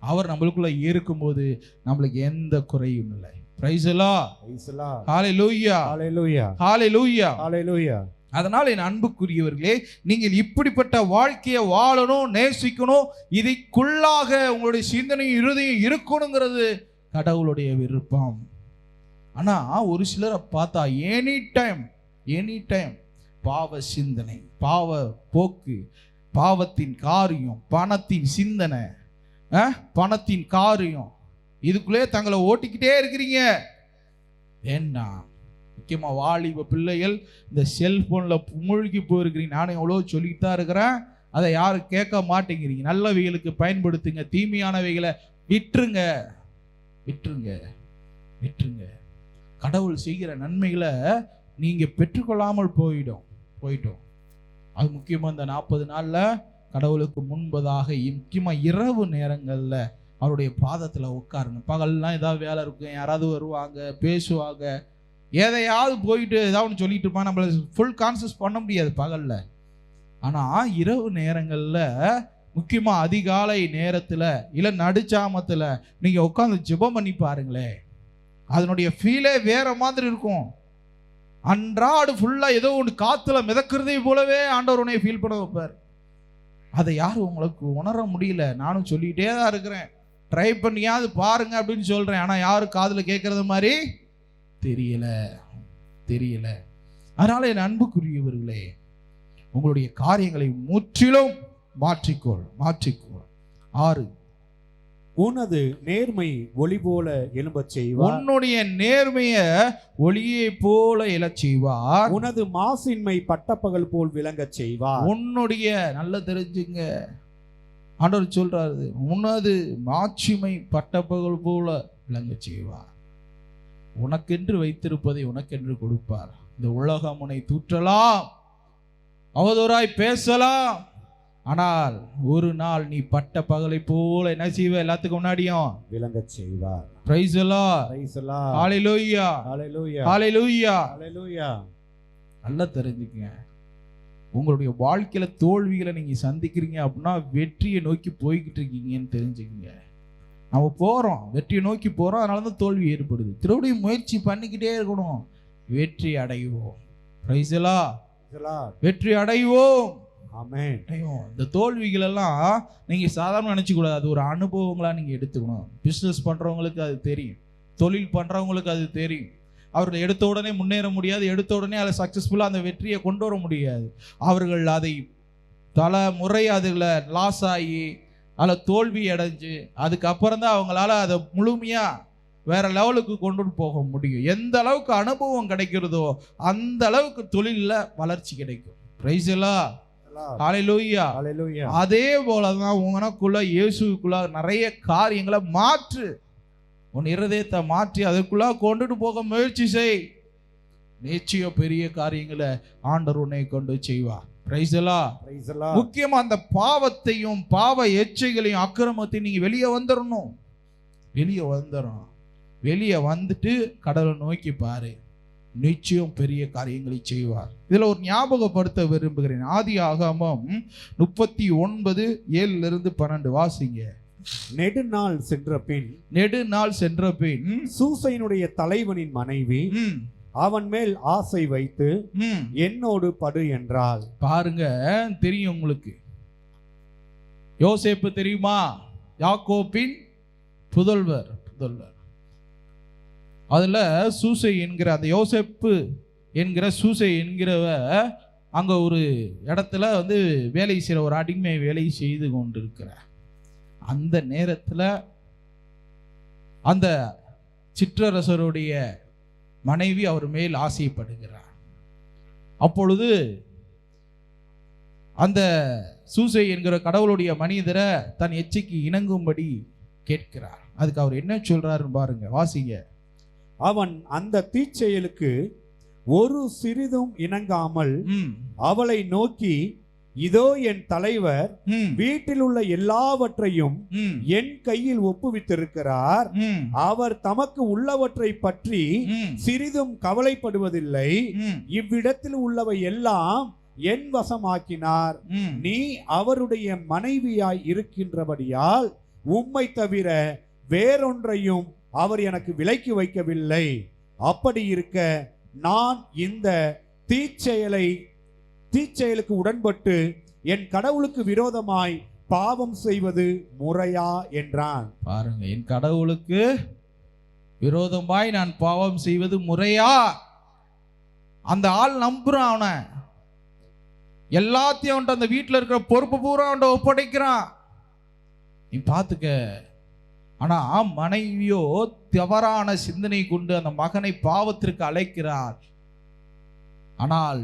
Speaker 1: அவர் நம்மளுக்குள்ள இருக்கும்போது நம்மளுக்கு எந்த குறையும் இல்லை. Praise the Lord.
Speaker 2: Praise the Lord.
Speaker 1: ஹalleluya.
Speaker 2: ஹalleluya.
Speaker 1: ஹalleluya.
Speaker 2: ஹalleluya.
Speaker 1: அதனால் என் அன்புக்குரியவர்களே, நீங்கள் இப்படிப்பட்ட வாழ்க்கையை வாழணும், நேசிக்கணும். இதுக்குள்ளாக உங்களுடைய சிந்தனையும் இருதயம் இருக்கணுங்கிறது கடவுளுடைய விருப்பம். ஆனா ஒரு சிலரை பார்த்தா எனி டைம் பாவ சிந்தனை, பாவ போக்கு, பாவத்தின் காரியம், பணத்தின் சிந்தனை, பணத்தின் காரியம், இதுக்குள்ளே தங்களை ஓட்டிக்கிட்டே இருக்கிறீங்க. ஏன்னா முக்கியமா வாலிப பிள்ளைகள் இந்த செல்போன்ல மூழ்கி போயிருக்கிறீங்க. நானும் எவ்வளோ சொல்லிட்டு தான் இருக்கிறேன், அதை யாரும் கேட்க மாட்டேங்கிறீங்க. நல்லவைகளுக்கு பயன்படுத்துங்க, தீமையானவைகளை விட்டுருங்க. விட்டுருங்க, விட்டுருங்க. கடவுள் செய்கிற நன்மைகளை நீங்க பெற்றுக்கொள்ளாமல் போயிட்டோம். அது முக்கியமா இந்த 40 நாள்ல கடவுளுக்கு முன்பதாக முக்கியமா இரவு நேரங்கள்ல அவருடைய பாதத்துல உட்காருங்க. பகல்லாம் ஏதாவது வேலை இருக்கும், யாராவது வருவாங்க, பேசுவாங்க, எதையாவது போயிட்டு ஏதாவது சொல்லிட்டு இருப்பான். நம்மள ஃபுல் கான்சியஸ் பண்ண முடியாது பகல்ல. ஆனா இரவு நேரங்கள்ல, முக்கியமா அதிகாலை நேரத்துல இல்ல நடுச்சாமத்துல நீங்க உட்காந்து ஜெபம் பண்ணி பாருங்களேன். அதனுடைய ஃபீலே வேற மாதிரி இருக்கும். அன்றாடு ஃபுல்லா ஏதோ ஒன்று காத்துல மிதக்கிறதே போலவே ஆண்டவர் உன்னை ஃபீல் பண்ண வைப்பார். அதை யாரும் உங்களுக்கு உணர முடியல. நானும் சொல்லிட்டே தான் இருக்கிறேன், ட்ரை பண்ணியாவது பாருங்க அப்படின்னு சொல்றேன். ஆனா யாரும் காதுல கேட்கறது மாதிரி தெரியல. அதனால என் அன்புக்குரியவர்களே, உங்களுடைய காரியங்களை முற்றிலும் மாற்றிக்கொள். 6,
Speaker 2: உனது நேர்மை ஒளி போல எழும்பச் செய்வார்.
Speaker 1: உன்னுடைய நேர்மைய ஒளியை போல எழச் செய்வார்.
Speaker 2: உனது மாசின்மை பட்டப்பகல் போல் விளங்கச் செய்வார்.
Speaker 1: உன்னுடைய, நல்ல தெரிஞ்சுங்க, ஆண்டவர் சொல்றாரு, உனது மாட்சிமை பட்டப்பகல் போல விளங்கச் செய்வார். உனக்கென்று வைத்திருப்பதை உனக்கென்று கொடுப்பார். இந்த உலகம் உன்னை தூற்றலாம், அவதூறாய் பேசலாம், ஆனால் ஒரு நாள் நீ பட்ட பகலை போல என்ன செய்வ? எல்லாத்துக்கும் முன்னாடியும்
Speaker 2: விளங்கச் செய்வார்.
Speaker 1: Praise the Lord,
Speaker 2: praise the Lord,
Speaker 1: ஹalleluya,
Speaker 2: ஹalleluya,
Speaker 1: ஹalleluya,
Speaker 2: ஹalleluya.
Speaker 1: நல்லா தெரிஞ்சுக்கங்க, உங்களுடைய வாழ்க்கையில தோல்விகளை நீங்க சந்திக்கிறீங்க அப்படின்னா வெற்றியை நோக்கி போய்கிட்டு இருக்கீங்கன்னு தெரிஞ்சுக்கங்க. நம்ம போறோம், வெற்றியை நோக்கி போறோம், அதனால தான் தோல்வி ஏற்படுது. திரும்பவும் முயற்சி பண்ணிக்கிட்டே இருக்கணும், வெற்றி அடைவோம். பிரைஸ் தி லார்ட், வெற்றி அடைவோம்.
Speaker 2: ஆமென்.
Speaker 1: இந்த தோல்விகள் எல்லாம் நீங்க சாதாரண நினைச்சு கூடாது, அது ஒரு அனுபவங்களா நீங்க எடுத்துக்கணும். பிசினஸ் பண்றவங்களுக்கு அது தெரியும், தொழில் பண்றவங்களுக்கு அது தெரியும். அவர்கள் எடுத்த உடனே முன்னேற முடியாது, எடுத்த உடனே அதை சக்சஸ்ஃபுல்லா அந்த வெற்றியை கொண்டு வர முடியாது. அவர்கள் அதை பல முறை அதில் லாஸ் ஆகி அதில் தோல்வி அடைஞ்சு அதுக்கப்புறம் தான் அவங்களால அதை முழுமையா வேற லெவலுக்கு கொண்டு போக முடியும். எந்த அளவுக்கு அனுபவம் கிடைக்கிறதோ அந்த அளவுக்கு தொழில்ல வளர்ச்சி கிடைக்கும். பிரைஸ் தி லார்ட், ஹalleluya,
Speaker 2: ஹalleluya.
Speaker 1: அதே போலதான் உனக்குள்ள இயேசுக்குள்ள நிறைய காரியங்களை மாற்று. உன் இருதயத்தை மாற்றி அதற்குள்ள கொண்டுட்டு போக முயற்சி செய். நிச்சயம் பெரிய காரியங்களை ஆண்டவர் உன்னை கொண்டு செய்வார். Praise the Lord,
Speaker 2: praise the Lord.
Speaker 1: முக்கியமா அந்த பாவத்தையும் பாவ எச்சைகளையும் அக்கிரமத்தையும் நீங்க வெளியே வந்துடணும். வெளியே வந்துட்டு கடவுளை நோக்கி பாரு, நிச்சயம் பெரிய காரியங்களை செய்வார். இதுல ஒரு ஞாபகப்படுத்த விரும்புகிறேன். ஆதியாகமம் 39:7-12 வாசிங்க.
Speaker 2: நெடுநாள் சென்ற பின் சூசையினுடைய தலைவனின் மனைவி அவன் மேல் ஆசை வைத்து என்னோடு படு என்றாள்.
Speaker 1: பாருங்க, தெரியும் உங்களுக்கு, யோசேப்பு தெரியுமா? யாக்கோபின் புதல்வர். அதுல சூசை என்கிற அந்த யோசேப்பு என்கிற சூசை என்கிறவ அங்க ஒரு இடத்துல வேலை செய்யற, ஒரு அடிமை வேலை செய்து கொண்டிருக்கிறார். அந்த நேரத்துல அந்த சிற்றரசருடைய மனைவி அவர் மேல் ஆசைப்படுகிறார். அப்பொழுது அந்த சூசை என்கிற கடவுளுடைய மனிதரை தன் எச்சைக்கு இணங்கும்படி கேட்கிறார். அதுக்கு அவர் என்ன சொல்றாருன்னு பாருங்க, வாசிங்க.
Speaker 2: அவன் அந்த தீச்செயலுக்கு ஒரு சிறிதும் இணங்காமல் அவளை நோக்கி, இதோ என் தலைவர் வீட்டில் உள்ள எல்லாவற்றையும் என் கையில் ஒப்புவித்திருக்கிறார். அவர் தமக்கு உள்ளவற்றை பற்றி சிறிதும் கவலைப்படுவதில்லை. இவ்விடத்தில் உள்ளவை எல்லாம் என் வசமாக்கினார். நீ அவருடைய மனைவியாய் இருக்கின்றபடியால் உம்மை தவிர வேறொன்றையும் அவர் எனக்கு விலக்கி வைக்கவில்லை. அப்படி இருக்க நான் இந்த தீச்செயலுக்கு உடன்பட்டு என் கடவுளுக்கு விரோதமாய் பாவம் செய்வது முறையா என்றான்.
Speaker 1: பாருங்க, என் கடவுளுக்கு விரோதமாய் நான் பாவம் செய்வது முறையா? அந்த ஆள் நம்புறான், அவனை எல்லாத்தையும் அந்த வீட்டில் இருக்கிற பொறுப்பு பூரா அவன் ஒப்படைக்கிறான். நீ பார்த்துக்க. ஆனா மனைவியோ தவறான சிந்தனை கொண்டு அந்த மகனை பாவத்திற்கு அழைக்கிறார். ஆனால்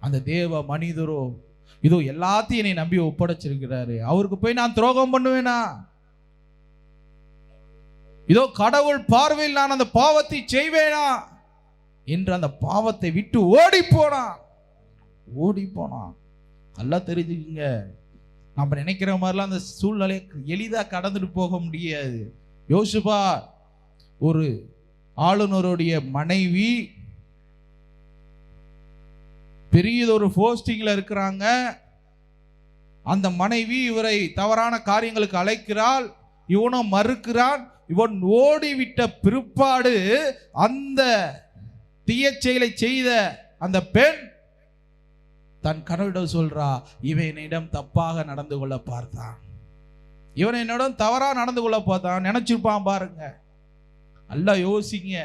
Speaker 1: அந்த தேவ மனிதரோ இதோ எல்லாத்தையும் என்னை நம்பி ஒப்படைச்சிருக்கிறாரு, அவருக்கு போய் நான் துரோகம் பண்ணுவேனா? இதோ கடவுள் பார்வையில் நான் அந்த பாவத்தை செய்வேனா என்று அந்த பாவத்தை விட்டு ஓடி போனான். நல்லா தெரிஞ்சுக்குங்க, நம்ம நினைக்கிற மாதிரிலாம் அந்த சூழ்நிலை எளிதாக கடந்துட்டு போக முடியாது. யோசிப்பா, ஒரு ஆளுநருடைய மனைவி பெரியதொரு போஸ்டிங்ல இருக்கிறாங்க. அந்த மனைவி இவரை தவறான காரியங்களுக்கு அழைக்கிறாள், இவனும் மறுக்கிறான். இவன் ஓடிவிட்ட பிற்பாடு அந்த தீய செயலை செய்த அந்த பெண் தன் கணவனிடம் சொல்றா, இவன் என்னிடம் தப்பாக நடந்து கொள்ள பார்த்தான், இவன் என்னிடம் தவறா நடந்து கொள்ள பார்த்தான் நினைச்சிருப்பான் பாருங்க. நல்லா யோசிங்க.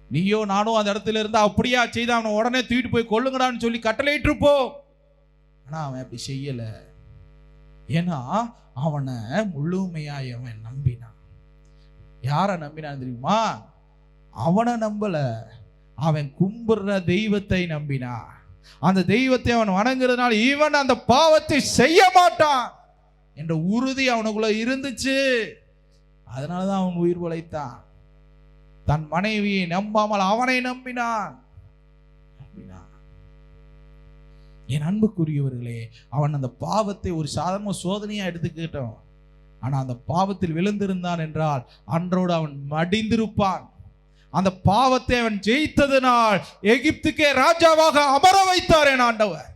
Speaker 1: நீயோ நானும் அந்த இடத்துல இருந்தா அப்படியா செய்த, அவனை உடனே தூக்கிட்டு போய் கொள்ளுங்கடான்னு சொல்லி கட்டளையிட்டு இருப்போம். ஆனா அவன் அப்படி செய்யல. ஏன்னா அவனை முழுமையாய் அவன் நம்பினான். யாரை நம்பினான் தெரியுமா? அவனை நம்பல, அவன் கும்பிடுற தெய்வத்தை நம்பினான். அந்த தெய்வத்தை அவன் வணங்குறதுனால இவன் அந்த பாவத்தை செய்ய மாட்டான் என்ற உறுதி அவனுக்குள்ள இருந்துச்சு. அதனாலதான் அவன் உயிர் உழைத்தான். தன் மனைவியை நம்பாமல் அவனை நம்பினான். என் அன்புக்குரியவர்களே, அவன் அந்த பாவத்தை ஒரு சாதாரண சோதனையா எடுத்துக்கிட்டான். ஆனா அந்த பாவத்தில் விழுந்திருந்தான் என்றால் அன்றோடு அவன் மடிந்திருப்பான். அந்த பாவத்தை அவன் ஜெயித்ததனால் எகிப்துக்கே ராஜாவாக அமர வைத்தார் என் ஆண்டவர்.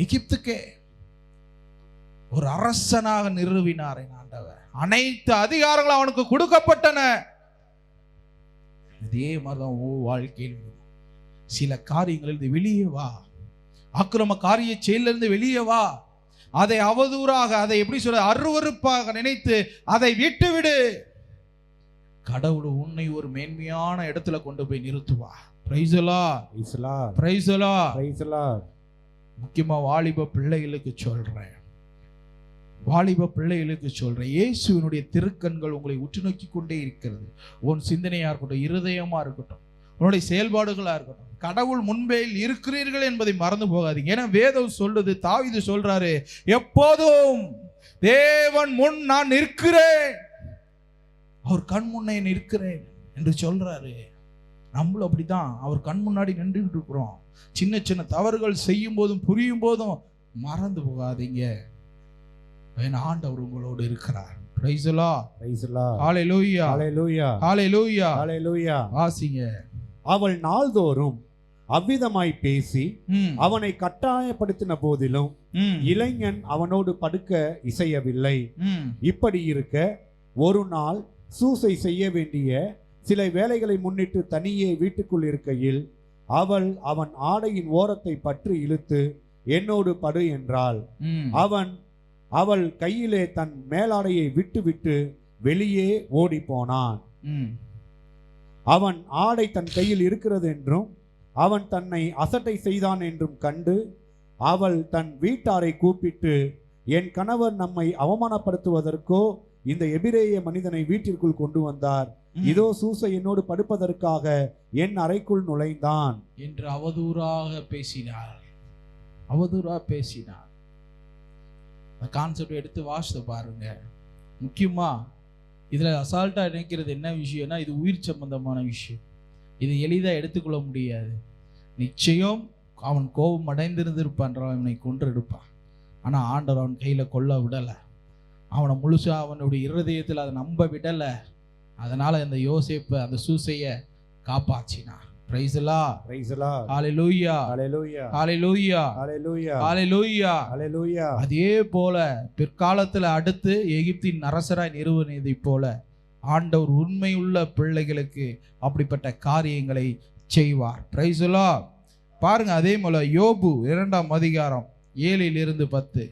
Speaker 1: எகிப்துக்கே ஒரு அரசனாக நிறுவினார் என் ஆண்டவர். அனைத்து அதிகாரங்களும் அவனுக்கு கொடுக்கப்பட்டன. இதே மாதிரிதான் வாழ்க்கையில் சில காரியங்களில் வெளியே வா, அக்கிரம காரிய செயலிருந்து வெளியே வா, அதை அவதூறாக, அதை எப்படி சொல்ற, அருவருப்பாக நினைத்து அதை விட்டுவிடு. கடவுள் உன்னை ஒரு மேன்மையான இடத்துல கொண்டு போய் நிறுத்துவா. Praise the Lord, praise the Lord. முக்கியமா வாலிப பிள்ளைகளுக்கு சொல்றேன், இயேசுவினுடைய திருக்கண்கள் உங்களை உற்று நோக்கி கொண்டே இருக்கிறது. உன் சிந்தனையா இருக்கட்டும், இருதயமா இருக்கட்டும், உன்னுடைய செயல்பாடுகளா இருக்கட்டும், கடவுள் முன்பே இருக்கிறீர்கள் என்பதை மறந்து போகாதீங்க. ஏன்னா வேதம் சொல்லுது, தாவீது சொல்றாரு, எப்போதும் தேவன் முன் நான் நிற்கிறேன், அவர் கண் முன்னே நிற்கிறேன் என்று சொல்றாரு. நம்மளும் அப்படிதான் அவர் கண் முன்னாடி நின்றுகிட்டு இருக்கிறோம். சின்ன சின்ன தவறுகள் செய்யும் போதும் புரியும் போதும் மறந்து போகாதீங்க, ஆண்டவர் உங்களோடு இருக்கிறார். பிரைஸ் தி லார்ட், ஹalleluya, ஹalleluya, ஹalleluya, ஹalleluya. வாசிங்க.
Speaker 2: அவள் நாள்தோறும் அவ்விதமாய் பேசி அவனை கட்டாயப்படுத்தின போதிலும் இளைஞன் அவனோடு படுக்க இசையவில்லை. இப்படி இருக்க ஒரு நாள் சூசை செய்ய வேண்டிய சில வேலைகளை முன்னிட்டு தனியே வீட்டுக்குள் இருக்கையில் அவள் அவன் ஆடையின் ஓரத்தை பற்றி இழுத்து என்னோடு படு என்றாள். அவள் கையிலே தன் மேலாடையை விட்டு வெளியே ஓடி போனான். அவன் ஆடை தன் கையில் இருக்கிறது என்றும் அவன் தன்னை அசட்டை செய்தான் என்றும் கண்டு அவள் தன் வீட்டாரை கூப்பிட்டு, என் கணவர் நம்மை அவமானப்படுத்துவதற்கோ இந்த எபிரேய மனிதனை வீட்டிற்குள் கொண்டு வந்தார், இதோ சூசை என்னோடு படுப்பதற்காக என் அறைக்குள் நுழைந்தான்
Speaker 1: என்று அவதூறாக பேசினார். கான்செப்ட் எடுத்து வாசித்து பாருங்க. முக்கியமா இதுல அசால்ட்டா நினைக்கிறது என்ன விஷயம்னா, இது உயிர் சம்பந்தமான விஷயம். இது எளிதா எடுத்துக்கொள்ள முடியாது. நிச்சயம் அவன் கோபம் அடைந்திருந்திருப்பான், அவனை கொன்றெடுப்பான். ஆனா ஆண்டவர் அவன் கையில கொல்ல விடலை, அவனை முழுசா அவனுடைய இருதயத்தில் அதை நம்ப விடலை. அதனால அந்த யோசேப்பு அந்த சூசைய காப்பாற்றினார். Praise the Lord, praise the Lord, ஹalleluya, ஹalleluya, ஹalleluya, ஹalleluya, ஹalleluya, ஹalleluya. அதே போல பிற்காலத்தில் அடுத்து எகிப்தின் அரசராய் நிறுவனதை போல ஆண்டவர் உண்மையுள்ள பிள்ளைகளுக்கு அப்படிப்பட்ட காரியங்களை செய்வார். Praise the Lord. பாருங்க, அதே போல யோபு 2ஆம் அதிகாரம் 7-10.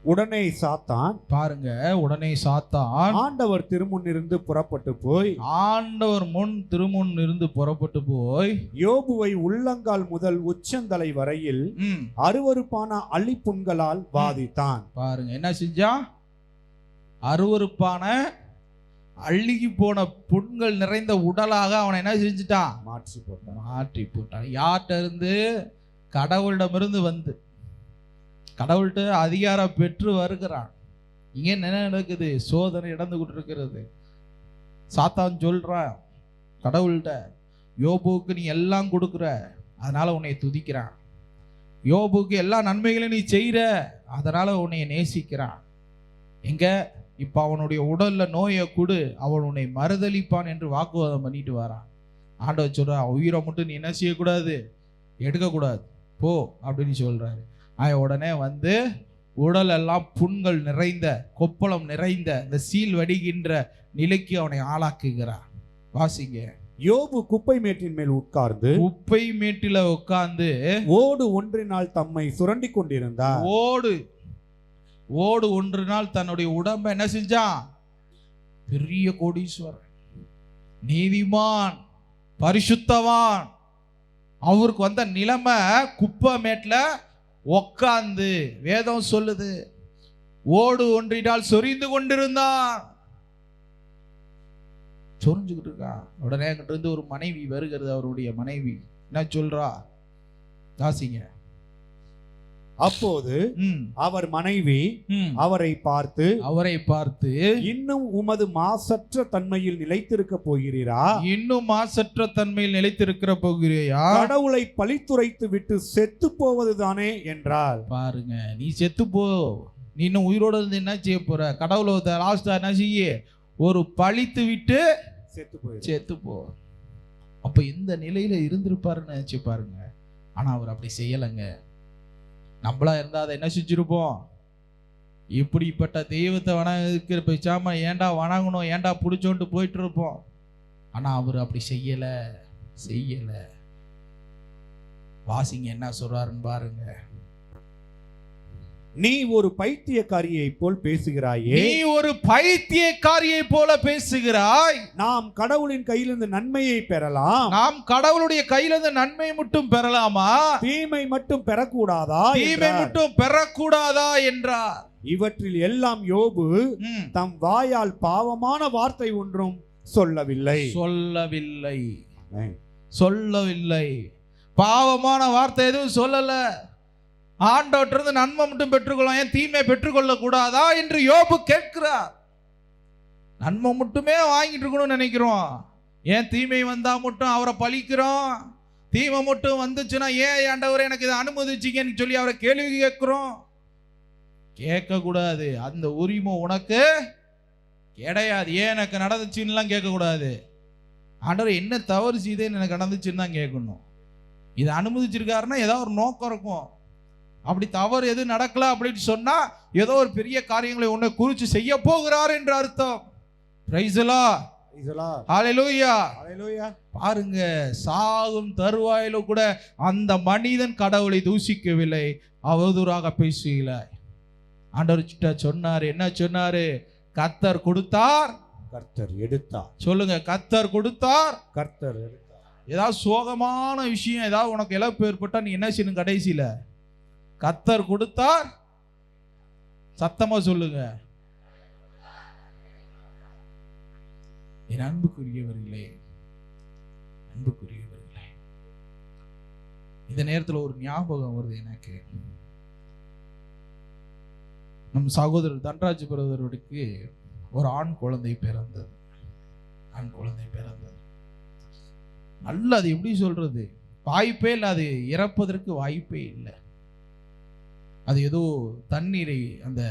Speaker 2: உடனே சாத்தான்,
Speaker 1: பாருங்க, உடனே சாத்தான்
Speaker 2: ஆண்டவர் திருமுன் இருந்து புறப்பட்டு போய் யோபுவை உள்ளங்கால் முதல் உச்சந்தலை வரையில் அருவருப்பான அழிப்புண்களால் பாதித்தான்.
Speaker 1: பாருங்க என்ன செஞ்சா, அருவருப்பான அழுகி போன புண்கள் நிறைந்த உடலாக அவனை என்ன செஞ்சுட்டான், மாற்றி போட்டான். யார்கிட்ட இருந்து? கடவுளிடமிருந்து வந்து. கடவுள்கிட்ட அதிகாரம் பெற்று வருகிறான். இங்கே என்ன நடக்குது? சோதனை நடந்துகிட்டு இருக்கிறது. சாத்தான் சொல்றான் கடவுள்கிட்ட, யோபுக்கு நீ எல்லாம் கொடுக்குற, அதனால உன்னை துதிக்கிறான். யோபுக்கு எல்லா நன்மைகளையும் நீ செய்கிற, அதனால உன்னை நேசிக்கிறான். எங்க இப்ப அவனுடைய உடல்ல நோயை கொடு, அவன் உன்னை மறுதளிப்பான் என்று வாக்குவாதம் பண்ணிட்டு வரான். ஆண்டவர் சொல்றா, உயிரை மட்டும் நீ என்ன செய்யக்கூடாது, எடுக்கக்கூடாது, போ அப்படின்னு சொல்றாரு. உடனே வந்து உடல் எல்லாம் புண்கள் நிறைந்த, கொப்பளம் நிறைந்த, இந்த சீல் வடிகின்ற நிலைக்கு அவனை ஆளாக்குகிறான். வாசிங்க.
Speaker 2: யோபு குப்பை மேட்டின் மேல் உட்கார்ந்து,
Speaker 1: குப்பை மேட்டில உட்கார்ந்து
Speaker 2: ஓடு ஒன்றினால் தம்மை சுரண்டி கொண்டிருந்தார். ஓடு
Speaker 1: ஒன்றினால் தன்னுடைய உடம்பை என்ன செஞ்சான்? பெரிய கோடீஸ்வரன், நீதிமான், பரிசுத்தவான். அவருக்கு வந்த நிலைமை குப்பை மேட்ல உக்காந்து, வேதம் சொல்லுது ஓடு ஒன்றினால் சொரிந்து கொண்டிருந்தான். சொரிஞ்சுக்கிட்டு இருக்கான். உடனே அங்கிட்ட இருந்து ஒரு மனைவி வருகிறது. அவருடைய மனைவி என்ன சொல்றா? வாசிங்க.
Speaker 2: அப்போது அவர் மனைவி அவரை பார்த்து, இன்னும் உமது மாசற்ற தன்மையில் நிலைத்திருக்க போகிறீரா?
Speaker 1: இன்னும் மாசற்ற தன்மையில் நிலைத்திருக்கிற போகிறீயா?
Speaker 2: கடவுளை பழித்துரைத்து விட்டு செத்து போவதுதானே என்றார்.
Speaker 1: பாருங்க, நீ செத்து போ, நீ இன்னும் உயிரோட இருந்து என்ன செய்ய போற? கடவுளை லாஸ்டா என்ன செய்ய? ஒரு பழித்து விட்டு செத்து போ. அப்ப இந்த நிலையில இருந்திருப்பாருன்னு நினைச்சு பாருங்க. ஆனா அவர் அப்படி செய்யலைங்க. நம்மளா இருந்தா அதை என்ன செஞ்சிருப்போம்? இப்படிப்பட்ட தெய்வத்தை வணங்கிற பேசாம ஏண்டா வணங்கணும், ஏண்டா பிடிச்சோன்ட்டு போயிட்டு இருப்போம். ஆனா அவர் அப்படி செய்யல. வாசிங்க என்ன சொல்றாருன்னு பாருங்க.
Speaker 2: நீ ஒரு பைத்தியக்காரியை போல் பேசுகிறாயே.
Speaker 1: நீ ஒரு பைத்தியக்காரியை போல பேசுகிறாய்.
Speaker 2: நாம் கடவுளின் கையிலிருந்து நன்மையை பெறலாம்.
Speaker 1: நாம் கடவுளுடைய கையிலிருந்து நன்மை மட்டும் பெறலாமா?
Speaker 2: தீமை மட்டும் பெறக்கூடாதா?
Speaker 1: தீமை மட்டும் பெறக்கூடாதா என்றார்.
Speaker 2: இவற்றில் எல்லாம் யோபு தம் வாயால் பாவமான வார்த்தை ஒன்றும் சொல்லவில்லை. பாவமான வார்த்தை எதுவும் சொல்லல. ஆண்டவற்றிலிருந்து நன்மை மட்டும் பெற்றுக்கொள்ளலாம், ஏன் தீமை பெற்றுக்கொள்ள கூடாதா என்று யோபு கேட்கிறார். நன்மை மட்டுமே வாங்கிட்டு இருக்கணும்னு நினைக்கிறோம், ஏன் தீமை வந்தா மட்டும் அவரை பழிக்கிறோம்? தீமை மட்டும் வந்துச்சுன்னா ஏன் ஆண்டவரே எனக்கு இதை அனுமதிச்சிங்கன்னு சொல்லி அவரை கேள்வி கேட்கிறோம். கேட்கக்கூடாது. அந்த உரிமை உனக்கு கிடையாது. ஏன் எனக்கு நடந்துச்சுன்னுலாம் கேட்கக்கூடாது. ஆண்டவர் என்ன தவறு செய்தேன்னு எனக்கு நடந்துச்சுன்னு தான் கேட்கணும். இதை அனுமதிச்சிருக்காருன்னா ஏதாவது ஒரு நோக்கம் இருக்கும். அப்படி தவறு எது நடக்கல அப்படின்னு சொன்னா ஏதோ ஒரு பெரிய காரியங்களை உன்னை குறித்து செய்ய போகிறார் என்று அர்த்தம். பிரைஸ் தி லார்ட், ஹல்லேலூயா. பாருங்க, சாகும் தருவாயில கூட அந்த மனிதன் கடவுளை தூஷிக்கவில்லை, அவதூறாக பேசல. ஆண்டவர் சொன்னாரு, என்ன சொன்னாரு? கர்த்தர் கொடுத்தார், கர்த்தர் எடுத்தார்.
Speaker 1: சொல்லுங்க, கர்த்தர் கொடுத்தார்,
Speaker 2: கர்த்தர் எடுத்தார்.
Speaker 1: ஏதாவது சோகமான விஷயம், ஏதாவது உனக்கு இழப்பு ஏற்பட்டா நீ என்ன செய்யணும்? கடைசியில கர்த்தர் கொடுத்தார், சத்தமா சொல்லுங்க. என் அன்புக்குரியவர்களே, இந்த நேரத்தில் ஒரு ஞாபகம் வருது எனக்கு. நம் சகோதரர் தன்ராஜ் பிரதருக்கு ஒரு ஆண் குழந்தை பிறந்தது. நல்ல, அது எப்படி சொல்றது, வாய்ப்பே இல்லை, அது இறப்பதற்கு வாய்ப்பே இல்லை. அது ஏதோ தண்ணீரை அந்த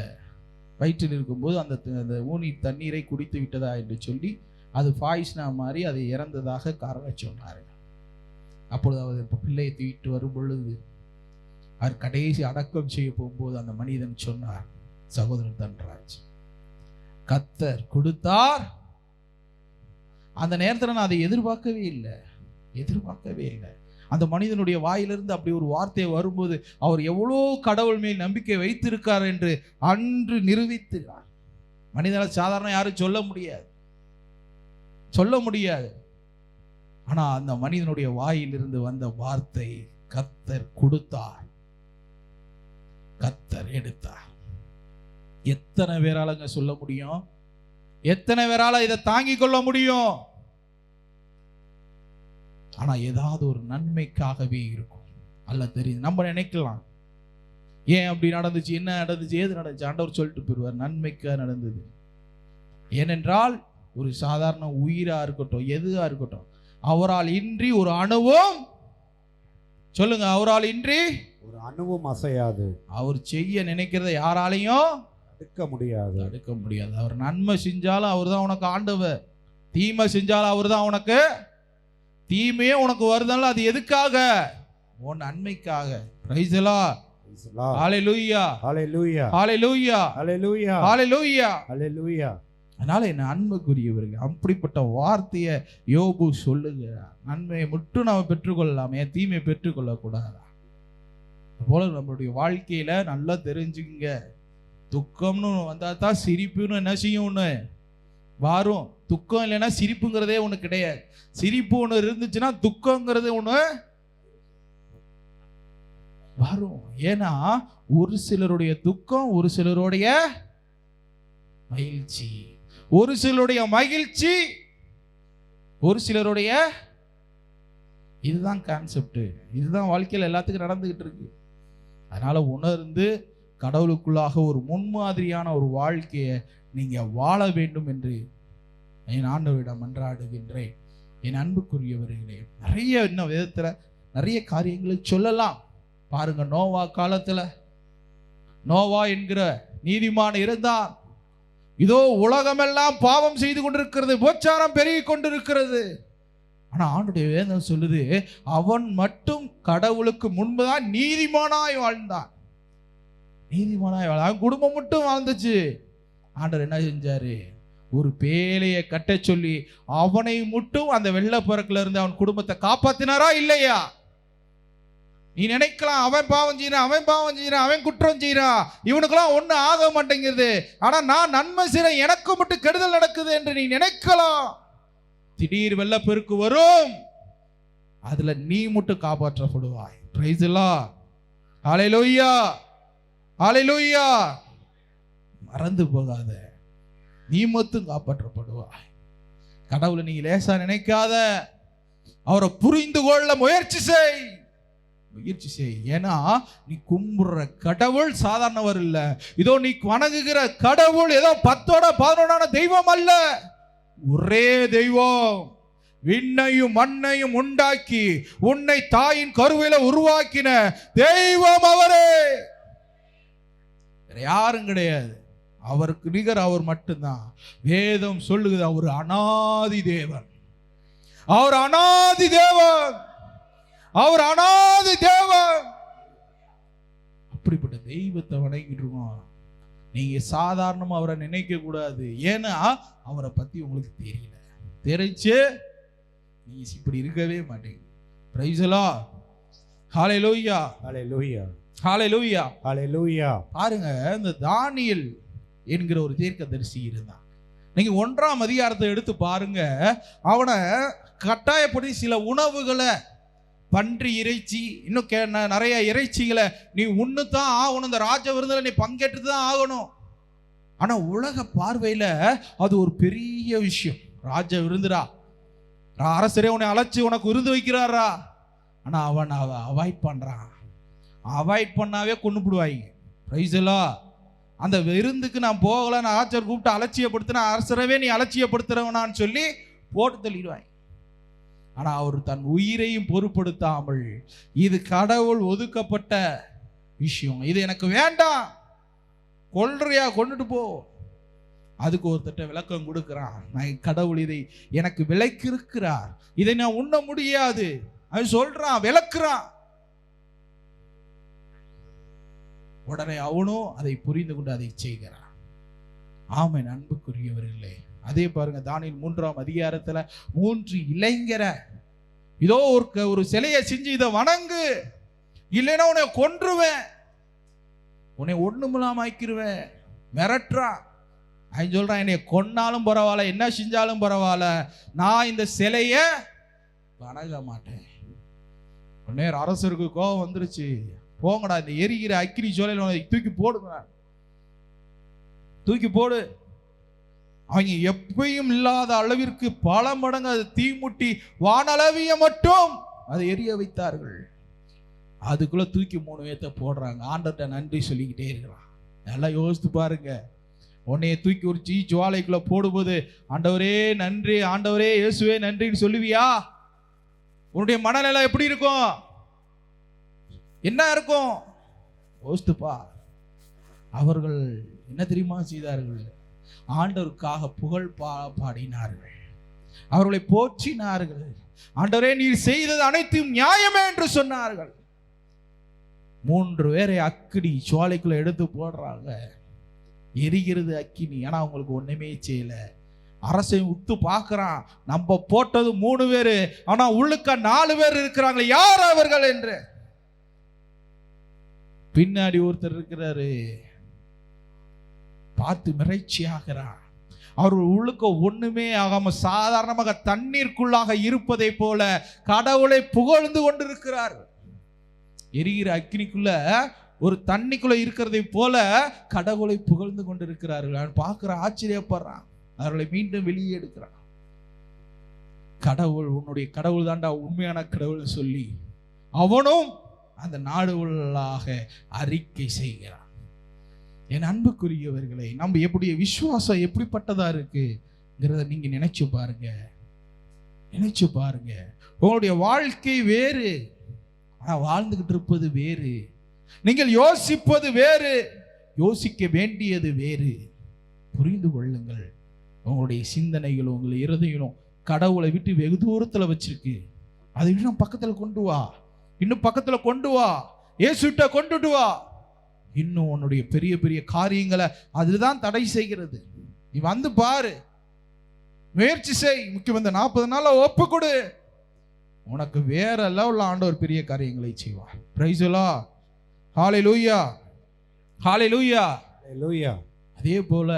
Speaker 1: வயிற்றில் இருக்கும்போது அந்த ஊனி தண்ணீரை குடித்து விட்டதா என்று சொல்லி அது பாய்ஸ்னா மாதிரி அது இறந்ததாக காரணம் சொன்னார். அப்பொழுது அவர் பிள்ளையை தூக்கிட்டு வரும் பொழுது அவர் கடைசி அடக்கம் செய்ய போகும்போது அந்த மனிதன் சொன்னார், சகோதரர் தன்ராஜ், கர்த்தர் கொடுத்தார். அந்த நேரத்தில் நான் அதை எதிர்பார்க்கவே இல்லை. அந்த மனிதனுடைய வாயிலிருந்து அப்படி ஒரு வார்த்தை வரும்போது அவர் எவ்வளோ கடவுள் மேல் நம்பிக்கை வைத்திருக்கார் என்று அன்று நிரூபித்தார். மனிதனை சாதாரண யாரும் சொல்ல முடியாது. ஆனா அந்த மனிதனுடைய வாயிலிருந்து வந்த வார்த்தை, கர்த்தர் கொடுத்தார், கர்த்தர் எடுத்தார். எத்தனை பேராலங்க சொல்ல முடியும்? எத்தனை பேரால இதை தாங்கிக் கொள்ள முடியும்? ஆனா ஏதாவது ஒரு நன்மைக்காகவே இருக்கும். அல்ல தெரியுது. நம்ம நினைக்கலாம் ஏன் அப்படி நடந்துச்சு, என்ன நடந்துச்சு, ஏது நடந்துச்சு, ஆண்டவர் சொல்லிட்டு போயிடுவார். நன்மைக்காக நடந்தது. ஏனென்றால் ஒரு சாதாரண உயிரா இருக்கட்டும், எதுவா இருக்கட்டும், அவரால் இன்றி ஒரு அணுவும், சொல்லுங்க, அவரால் இன்றி
Speaker 2: ஒரு அணுவும் அசையாது.
Speaker 1: அவர் செய்ய நினைக்கிறத யாராலையும்
Speaker 2: தடுக்க முடியாது.
Speaker 1: அவர் நன்மை செஞ்சாலும் அவர் தான் உனக்கு ஆண்டவர், தீமை செஞ்சாலும் அவர் தான் உனக்கு. தீமையே உனக்கு வருதால அது எதுக்காக? உன் நன்மைக்காக. Praise the Lord. ஹalleluya,
Speaker 2: ஹalleluya,
Speaker 1: ஹalleluya,
Speaker 2: ஹalleluya,
Speaker 1: ஹalleluya,
Speaker 2: ஹalleluya.
Speaker 1: அதனால என்ன அன்புக்குரியவர்கள், அப்படிப்பட்ட வார்த்தையை யோபு சொல்லுகிறார். நன்மையை மட்டும் நாம் பெற்றுக்கொள்ளலாமே, தீமையை பெற்றுக்கொள்ளக்கூடாது. போல நம்மளுடைய வாழ்க்கையில நல்லா தெரிஞ்சுங்க, துக்கம்னு வந்தா தான் சிரிப்புன்னு என்ன செய்யும்னு வரும். துக்கம் இல்லைன்னா சிரிப்புங்கிறதே ஒண்ணு கிடையாது. சிரிப்பு ஒண்ணு இருந்துச்சுன்னா துக்கங்கிறது ஒண்ணு வரும். ஏன்னா ஒரு சிலருடைய துக்கம், ஒரு சிலருடைய மகிழ்ச்சி, ஒரு சிலருடைய மகிழ்ச்சி, ஒரு சிலருடைய, இதுதான் கான்செப்ட், இதுதான் வாழ்க்கையில் எல்லாத்துக்கும் நடந்துகிட்டு இருக்கு. அதனால உணர்ந்து கடவுளுக்குள்ளாக ஒரு முன்மாதிரியான ஒரு வாழ்க்கையை நீங்க வாழ வேண்டும் என்று என் ஆண்டவரிடம் மன்றாடுகின்றேன். என் அன்புக்குரியவர்களே, நிறைய இன்னும் விதத்துல நிறைய காரியங்களை சொல்லலாம். பாருங்க, நோவா காலத்துல நோவா என்கிற நீதிமான் இருந்தான். இதோ உலகமெல்லாம் பாவம் செய்து கொண்டிருக்கிறது, விபச்சாரம் பெருகி கொண்டிருக்கிறது. ஆனா ஆண்டுடைய வேதம் சொல்லுது, அவன் மட்டும் கடவுளுக்கு முன்புதான் நீதிமானாய் வாழ்ந்தான். நீதிமானாய் வாழ்ந்தான், அவன் குடும்பம் மட்டும் வாழ்ந்துச்சு. ஆண்டவர் என்ன செஞ்சாரு? ஒரு பேழையை கட்ட சொல்லி அவனை மட்டும் அந்த வெள்ளப்பறக்குல இருந்து அவன் குடும்பத்தை காப்பாத்தினாரா இல்லையா? நீ நினைக்கலாம், அவன் பாவம் செய்யறான், அவன் பாவம் செய்யறான், அவன் குற்றம் செய்யறான், இவனுக்கெல்லாம் ஒண்ணு ஆக மாட்டேங்குது, ஆனா நான் நன்மை செய்றேன், எனக்கு மட்டும் கெடுதல் நடக்குது என்று நீ நினைக்கலாம். திடீர் வெள்ளப்பெருக்கு வரும், அதுல நீ மட்டும் காப்பாற்றப்படுவாய். Price the Lord. ஹalleluya, ஹalleluya. மறந்து போகாத, நீ மட்டும் காப்பாற்றப்படுவாய். கடவுளை நீ லேசா நினைக்காத, அவரை புரிந்து கொள்ள முயற்சி செய். ஏன்னா நீ கும்பிடுற கடவுள் சாதாரணவர் இல்ல. இதோ நீ வணங்குகிற கடவுள் ஏதோ 10ஓட 11ஆன தெய்வம் அல்ல. ஒரே தெய்வம், விண்ணையும் மண்ணையும் உண்டாக்கி உன்னை தாயின் கருவில உருவாக்கின தெய்வம் அவரே, வேற யாரும் கிடையாது. அவருக்கு நிகர் அவர் மட்டும்தான். வேதம் சொல்லுகிறது, அவர் அனாதி தேவன், அவர் அனாதி தேவன், அவர் அனாதி தேவன். அப்படிப்பட்ட தெய்வத்தை வணங்கிட்டு இருக்கோம். நீங்க சாதாரணமா அவரை நினைக்க கூடாது. ஏன்னா அவரை பத்தி உங்களுக்கு தெரியல. தெரிஞ்சு நீங்க இப்படி இருக்கவே மாட்டீங்க. Praise the Lord. ஹalleluya,
Speaker 2: ஹalleluya,
Speaker 1: ஹalleluya,
Speaker 2: ஹalleluya.
Speaker 1: பாருங்க, இந்த தானியேல் என்கிற ஒரு தீர்க்கதரிசி இருந்தான். நீங்க 1ஆம் அதிகாரத்தை எடுத்து பாருங்க. அவனை கட்டாயப்படி சில உணவுகளை, பன்றி இறைச்சி, இன்னும் நிறைய இறைச்சிகளை நீ உண்ணுத்தான் ஆகணும், இந்த ராஜ விருந்தில் நீ பங்கேற்று தான் ஆகணும். ஆனா உலக பார்வையில அது ஒரு பெரிய விஷயம். ராஜ விருந்துரா, அரசரே உன்னை அழைச்சி உனக்கு விருந்து வைக்கிறாரா. ஆனா அவன் அவாய்ட் பண்றான். அவாய்ட் பண்ணாவே கொண்டுபிடுவாங்க. Price the Lord. அந்த விருந்துக்கு நான் போகல, நான் ஆச்சர் கூப்பிட்டு அலட்சியப்படுத்தின, அரசரவே நீ அலட்சியப்படுத்துறவனான்னு சொல்லி போட்டு தள்ளிடுவாங்க. ஆனா அவர் தன் உயிரையும் பொருட்படுத்தாமல், இது கடவுள் ஒதுக்கப்பட்ட விஷயம், இது எனக்கு வேண்டாம், கொல்றியா கொண்டுட்டு போ. அதுக்கு ஒருத்தட்ட விளக்கம் கொடுக்கிறான். நான் கடவுள் இதை எனக்கு விளக்கிருக்கிறார், இதை நான் உண்ண முடியாது அவன் சொல்றான், விளக்குறான். உடனே அவனும் அதை புரிந்து கொண்டு அதை செய்கிறான். ஆமென். அன்புக்குரியவர்களே, அதே பாருங்க, தானியேல் 3ஆம் அதிகாரத்துல 3 இளைஞரை, இதோ ஒரு சிலையை செஞ்சு இதை வணங்கு, இல்லைன்னா உன்னை கொன்றுவேன், உன்னை ஒண்ணுமில்லாம ஆக்கிருவேன், மிரட்டுறான். அவன் சொல்றான், என்னை கொன்னாலும் பரவாயில்ல, என்ன செஞ்சாலும் பரவாயில்ல, நான் இந்த சிலைய வணங்க மாட்டேன். உடனே அரசருக்கு கோபம் வந்துருச்சு. போங்கடா, இந்த எரிகிற அக்கினி சோலையில தூக்கி போடுங்க, தூக்கி போடு. அவங்க எப்பயும் இல்லாத அளவிற்கு பல மடங்கு அது தீமுட்டி வானளவிய மட்டும் அதை எரிய வைத்தார்கள். அதுக்குள்ள தூக்கி 3 பேர்த்த போடுறாங்க. ஆண்டவர்கிட்ட நன்றி சொல்லிக்கிட்டே இருக்கிறான். நல்லா யோசித்து பாருங்க. உன்னைய தூக்கி ஒரு ஜுவாலைக்குள்ள போடும்போது ஆண்டவரே நன்றி, ஆண்டவரே இயேசுவே நன்றின்னு சொல்லுவியா? உன்னுடைய மனநிலை எப்படி இருக்கும்? என்ன இருக்கும்? யோசித்துப்பா. அவர்கள் என்ன தெரியுமா செய்தார்கள்? ஆண்டவருக்காக புகழ் பாடினார்கள், அவர்களை போற்றினார்கள். ஆண்டவரே நீர் செய்தது அனைத்தும் நியாயமே என்று சொன்னார்கள். 3 பேரை அக்கினி சுவாலைக்குள்ள எடுத்து போடுறாங்க. எரிகிறது அக்கினி. ஆனா அவங்களுக்கு ஒண்ணுமே செய்யல. அரசை உத்து பார்க்கிறான், நம்ம போட்டது 3 பேரு, ஆனா உள்ளுக்க 4 பேர் இருக்கிறாங்க, யார் அவர்கள் என்று. பின்னாடி ஒருத்தர் இருக்கிறாரு, பார்த்து மிரட்சி ஆகிறான். அவர்கள் உள்ளுக்க ஒண்ணுமே ஆகாம சாதாரணமாக தண்ணீருக்குள்ளாக இருப்பதை போல கடவுளை புகழ்ந்து கொண்டிருக்கிறார். எரிகிற அக்கினிக்குள்ள ஒரு தண்ணிக்குள்ள இருக்கிறதை போல கடவுளை புகழ்ந்து கொண்டிருக்கிறார்கள். பார்க்கிற ஆச்சரியப்படுறான். அவர்களை மீண்டும் வெளியே எடுக்கிறான். கடவுள் உன்னுடைய கடவுள் தாண்டா உண்மையான கடவுள் சொல்லி அவனும் அந்த நாடுகளாக அறிக்கை செய்கிறான். என் அன்புக்குரியவர்களை, நம்ம எப்படி விசுவாசம் எப்படிப்பட்டதா இருக்குங்கிறத நீங்க நினைச்சு பாருங்க. நினைச்சு பாருங்க. உங்களுடைய வாழ்க்கை வேறு, ஆனா வாழ்ந்துகிட்டு இருப்பது வேறு. நீங்கள் யோசிப்பது வேறு, யோசிக்க வேண்டியது வேறு. புரிந்து கொள்ளுங்கள். உங்களுடைய சிந்தனைகளும் உங்களுடைய இருதயம் கடவுளை விட்டு வெகு தூரத்துல வச்சிருக்கு. அதை இன்னும் பக்கத்துல கொண்டு வா, இன்னும் பக்கத்துல கொண்டு வா, இயேசுட்ட கொண்டுட்டு வா. இன்னும் உன்னுடைய பெரிய பெரிய காரியங்களை அதுதான் தடை செய்கிறது. நீ வந்து பாரு, முயற்சி செய். முக்கியம் இந்த 40 நாள்ல ஒப்பு கொடு. உனக்கு வேற லெவல்ல ஆண்டவர் பெரிய காரியங்களை செய்வார். Praise the Lord. ஹalleluya, ஹalleluya, ஹalleluya. அதே போல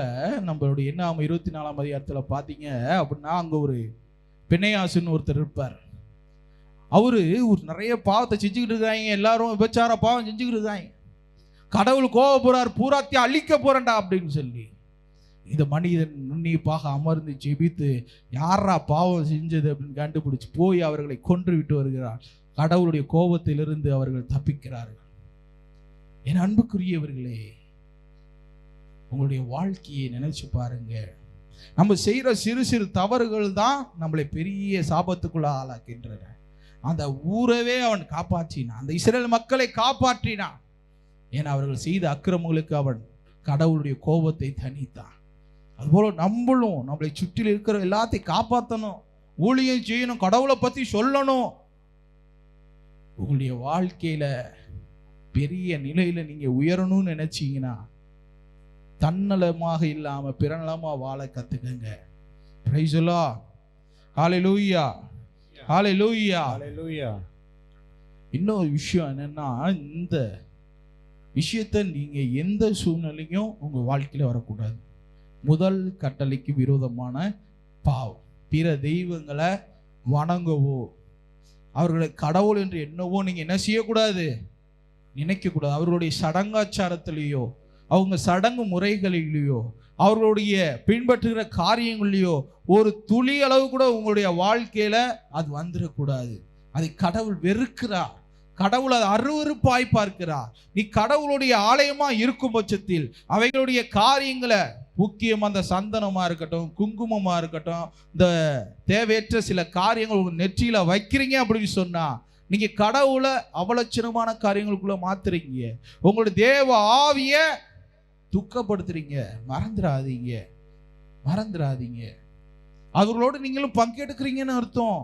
Speaker 1: நம்மளுடைய என்னாம் 24ஆம் அதிகாரத்துல பாத்தீங்க அப்படின்னா, அங்க ஒரு பெனேயாசுன்னு ஒருத்தர் இருப்பார். அவரு ஒரு நிறைய பாவத்தை செஞ்சுக்கிட்டு இருக்காங்க. எல்லாரும் விபச்சார பாவம் செஞ்சுக்கிட்டு இருக்காங்க. கடவுள் கோபப்படுறார், பூராத்தையும் அழிக்க போறேன்டா அப்படின்னு சொல்லி. இந்த மனிதன் நுண்ணிப்பாக அமர்ந்து ஜெபித்து யாரா பாவம் செஞ்சது அப்படின்னு கண்டுபிடிச்சு போய் அவர்களை கொன்று விட்டு வருகிறார். கடவுளுடைய கோபத்திலிருந்து அவர்கள் தப்பிக்கிறார்கள். என் அன்புக்குரியவர்களே, உங்களுடைய வாழ்க்கையை நினைச்சு பாருங்க. நம்ம செய்யற சிறு சிறு தவறுகள் தான் நம்மளை பெரிய சாபத்துக்குள்ள ஆளாக்கின்றன. அந்த ஊரவே அவன் காப்பாற்றினான், அந்த இஸ்ரேல் மக்களை காப்பாற்றினான். ஏன்னா அவர்கள் செய்த அக்கிரமங்களுக்கு அவன் கடவுளுடைய கோபத்தை தணித்தான். அதுபோல நம்மளும் நம்மளை சுற்றில் இருக்கிற எல்லாத்தையும் காப்பாற்றணும், ஊழியம் செய்யணும், கடவுளை பத்தி சொல்லணும். உங்களுடைய வாழ்க்கையில பெரிய நிலையில நீங்க உயரணும்னு நினைச்சீங்கன்னா தன்னலமாக இல்லாம பிறநலமா வாழ கத்துக்கங்க. Price the Lord. ஹalleluya, ஹalleluya, ஹalleluya. இன்னொரு விஷயம் என்னன்னா, இந்த விஷயத்தை நீங்க எந்த சூழ்நிலையும் உங்க வாழ்க்கையில வரக்கூடாது. முதல் கட்டளைக்கு விரோதமான பாவம். பிற தெய்வங்களை வணங்கவோ அவர்களை கடவுள் என்று என்னவோ நீங்க என்ன செய்யக்கூடாது, நினைக்க கூடாது. அவர்களுடைய சடங்காச்சாரத்திலேயோ அவங்க சடங்கு முறைகளிலேயோ அவர்களுடைய பின்பற்றுகிற காரியங்களிலேயோ ஒரு துளி அளவு கூட உங்களுடைய வாழ்க்கையில அது வந்துடக்கூடாது. அதை கடவுள் வெறுக்கிறார். கடவுள் அதை அருவருப்பாய் பார்க்கிறார். நீ கடவுளுடைய ஆலயமா இருக்கும் பட்சத்தில் அவைகளுடைய காரியங்களை, முக்கியம் அந்த சந்தனமா இருக்கட்டும், குங்குமமா இருக்கட்டும், இந்த தேவையற்ற சில காரியங்கள் உங்க நெற்றியில வைக்கிறீங்க அப்படின்னு சொன்னா நீங்க கடவுளை அவலட்சணமான காரியங்களுக்குள்ள மாத்துறீங்க. உங்களுடைய தேவ ஆவிய துக்கப்படுத்துறீங்க. மறந்துடாதீங்க, மறந்துடாதீங்க. அவர்களோடு நீங்களும் பங்கெடுக்கிறீங்கன்னு அர்த்தம்,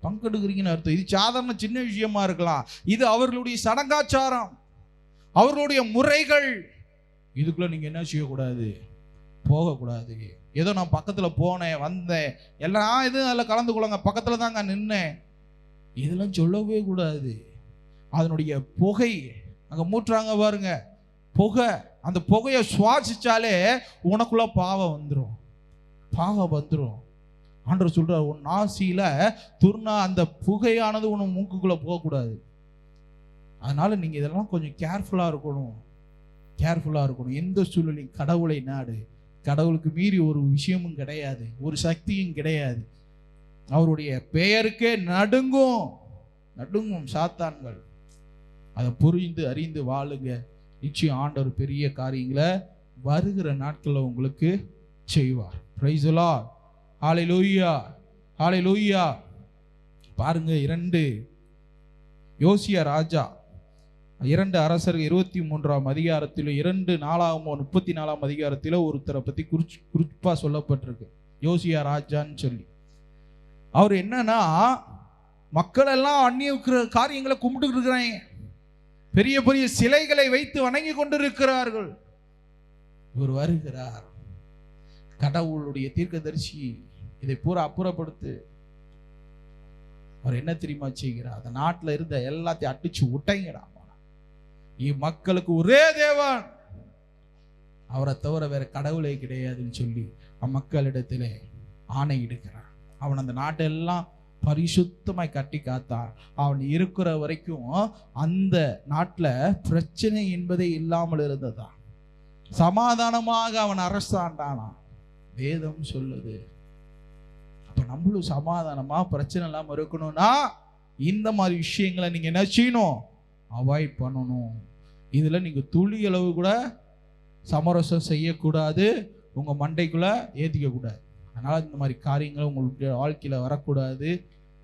Speaker 1: பங்கெடுக்கிறீங்கன்னு அர்த்தம். இது சாதாரண சின்ன விஷயமா இருக்கலாம். இது அவர்களுடைய சடங்காச்சாரம், அவர்களுடைய முறைகள். இதுக்குள்ள நீங்க என்ன செய்யக்கூடாது, போகக்கூடாது. ஏதோ நான் பக்கத்துல போனேன் வந்தேன் எல்லாம் எதுவும் அதில் கலந்து கொள்ளுங்க, பக்கத்துல தாங்க நின்னேன், இதெல்லாம் சொல்லவே கூடாது. அதனுடைய புகை அங்க மூட்டுறாங்க பாருங்க, புகை. அந்த புகையை சுவாசிச்சாலே உனக்குள்ள பாவம் வந்துடும், பாவம் வந்துடும். ஆண்டவர் சொல்றார், உன் நாசியில துர்நா அந்த புகையானது உன் மூக்குக்குள்ள போகக்கூடாது. அதனால நீங்க இதெல்லாம் கொஞ்சம் கேர்ஃபுல்லா இருக்கணும், கேர்ஃபுல்லா இருக்கணும். எந்த சூழ்நிலையும் கடவுளை நாடு. கடவுளுக்கு மீறி ஒரு விஷயமும் கிடையாது, ஒரு சக்தியும் கிடையாது. அவருடைய பெயருக்கே நடுங்கும், நடுங்கும் சாத்தான்கள். அதை புரிந்து அறிந்து வாழுங்க. நிச்சயம் ஆண்டவர் பெரிய காரியங்களை வருகிற நாட்களில் உங்களுக்கு செய்வார். Praise the Lord. Hallelujah, hallelujah. பாருங்க, 2 யோசியா ராஜா 2 அரசர்கள் 23ஆம் அதிகாரத்திலும் 2 அதிகாரத்திலும் ஒருத்தரை பத்தி குறிப்பா சொல்லப்பட்டிருக்கு. யோசியா ராஜான்னு சொல்லி. அவர் என்னன்னா, மக்கள் எல்லாம் அந்நிய காரியங்களை கும்பிட்டு இருக்கிறாங்க, பெரிய பெரிய சிலைகளை வைத்து வணங்கி கொண்டிருக்கிறார்கள். இவர் வருகிறார், கடவுளுடைய தீர்க்கதரிசி, இதை பூரா அப்புறப்படுத்து. அவர் என்ன தெரியுமா செய்கிறார்? அந்த நாட்டில் இருந்த எல்லாத்தையும் அடிச்சு உட்டைங்கடா. மக்களுக்கு ஒரே தேவன், அவரை தவிர வேற கடவுளே கிடையாதுன்னு சொல்லி மக்களிடத்திலே ஆணையிடுகிறார். அவன் அந்த நாட்டெல்லாம் பரிசுத்தமாய் கட்டி காத்தான். அவன் இருக்கிற வரைக்கும் அந்த நாட்டில் பிரச்சனை என்பதே இல்லாமல் இருந்ததா. சமாதானமாக அவன் அரசாண்டானா. வேதம் சொல்லுது. அப்ப நம்மளும் சமாதானமா பிரச்சனை இல்லாம இருக்கணும்னா இந்த மாதிரி விஷயங்களை நீங்க என்ன செய்யணும்? அவாய்ட் பண்ணணும். இதுல நீங்க துளி அளவு கூட சமரசம் செய்யக்கூடாது, உங்க மண்டைக்குள்ள ஏத்திக்க கூடாது. அதனால இந்த மாதிரி காரியங்கள் உங்களுடைய வாழ்க்கையில வரக்கூடாது.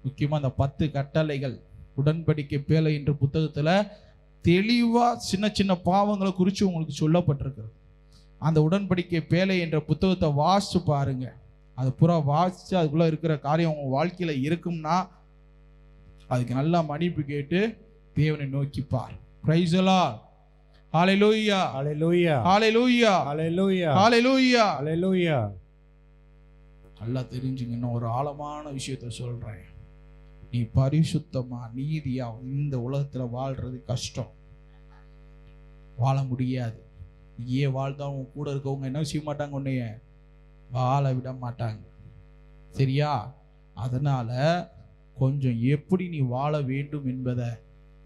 Speaker 1: முக்கியமா அந்த 10 கட்டளைகள் உடன்படிக்கை பேழை என்ற புத்தகத்துல தெளிவா சின்ன சின்ன பாவங்களை குறித்து உங்களுக்கு சொல்லப்பட்டிருக்கிறது. அந்த உடன்படிக்கை பேழை என்ற புத்தகத்தை வாசிச்சு பாருங்க. அது பூரா வாசிச்சு அதுக்குள்ள இருக்கிற காரியம் உங்க வாழ்க்கையில இருக்கும்னா அதுக்கு நல்லா மன்னிப்பு கேட்டு தேவனை நோக்கி பார். Price the Lord. ஹல்லேலூயா,
Speaker 2: ஹல்லேலூயா,
Speaker 1: ஹல்லேலூயா,
Speaker 2: ஹல்லேலூயா,
Speaker 1: ஹல்லேலூயா,
Speaker 2: ஹல்லேலூயா.
Speaker 1: நல்லா தெரிஞ்சுங்க. இன்னும் ஒரு ஆழமான விஷயத்த சொல்றேன். நீ பரிசுத்தமா நீதியா இந்த உலகத்துல வாழ்றது கஷ்டம், வாழ முடியாது. நீயே வாழ்ந்தா உன் கூட இருக்கவங்க என்ன செய்ய மாட்டாங்க? உன்னைய வாழ விட மாட்டாங்க. சரியா? அதனால கொஞ்சம் எப்படி நீ வாழ வேண்டும் என்பதை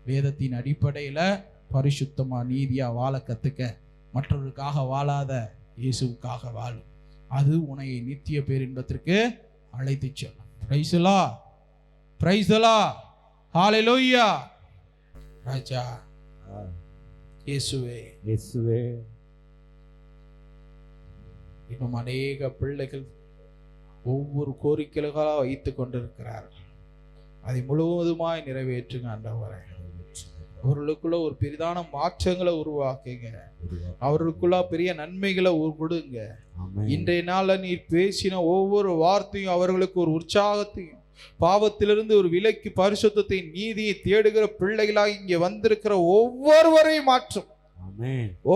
Speaker 1: வேதத்தின் அடிப்படையில பரிசுத்தமா நீதியா வாழ கத்துக்க. மற்றவர்களுக்காக வாழாத, இயேசுவுக்காக வாழ. அது உன்னை நித்திய பேரின்பத்திற்கு அழைத்து செல்லும். Praise the Lord, praise the Lord, hallelujah. ராஜா இயேசுவே,
Speaker 2: இயேசுவே.
Speaker 1: இன்னும் அநேக பிள்ளைகள் ஒவ்வொரு கோரிக்கைகளாக வைத்துக் கொண்டிருக்கிறார்கள். அதை முழுவதுமாய் நிறைவேற்றுங்க ஆண்டவரே. அவர்களுக்குள்ள ஒரு பெரிதான மாற்றங்களை உருவாக்குங்க. அவர்களுக்குள்ள பெரிய நன்மைகளை கொடுங்க. இன்றைய நாள்ல நீ பேசின ஒவ்வொரு வார்த்தையும் அவர்களுக்கு ஒரு உற்சாகத்தையும், பாவத்திலிருந்து ஒரு விலைக்கு பரிசுத்தத்தை நீதியை தேடுகிற பிள்ளைகளாக இங்கே வந்திருக்கிற ஒவ்வொருவரையும் மாற்றும்.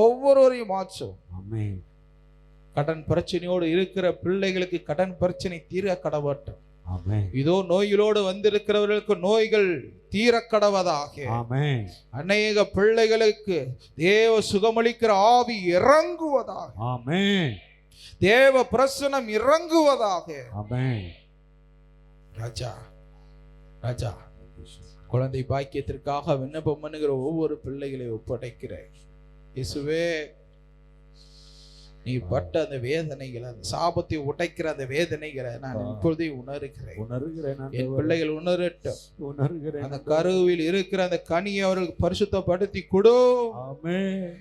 Speaker 1: ஒவ்வொருவரையும் மாற்றும். கடன் பிரச்சனையோடு இருக்கிற பிள்ளைகளுக்கு கடன் பிரச்சனை தீர கடவட்டும். இதோ நோய்களோடு வந்திருக்கிறவர்களுக்கு நோய்கள் தீர கடவதாக. அநேக பிள்ளைகளுக்கு தேவ சுகமளிக்கிற ஆவி இறங்குவதாக. தேவ பிரசனம் இறங்குவதாக. ராஜா, ராஜா, குழந்தை பாக்கியத்திற்காக விண்ணப்பம் பண்ணுகிற ஒவ்வொரு பிள்ளைகளை ஒப்படைக்கிறேன். இயேசுவே, நீ பட்ட அந்த வேதனைகளை, அந்த சாபத்தை உடைக்கிற அந்த வேதனைகளை நான் இப்பொழுதே உணர்கிறேன். என் பிள்ளைகள் உணரட்டும். அந்த கருவில் இருக்கிற அந்த கனியை அவர்களுக்கு பரிசுத்தப்படுத்தி கொடு.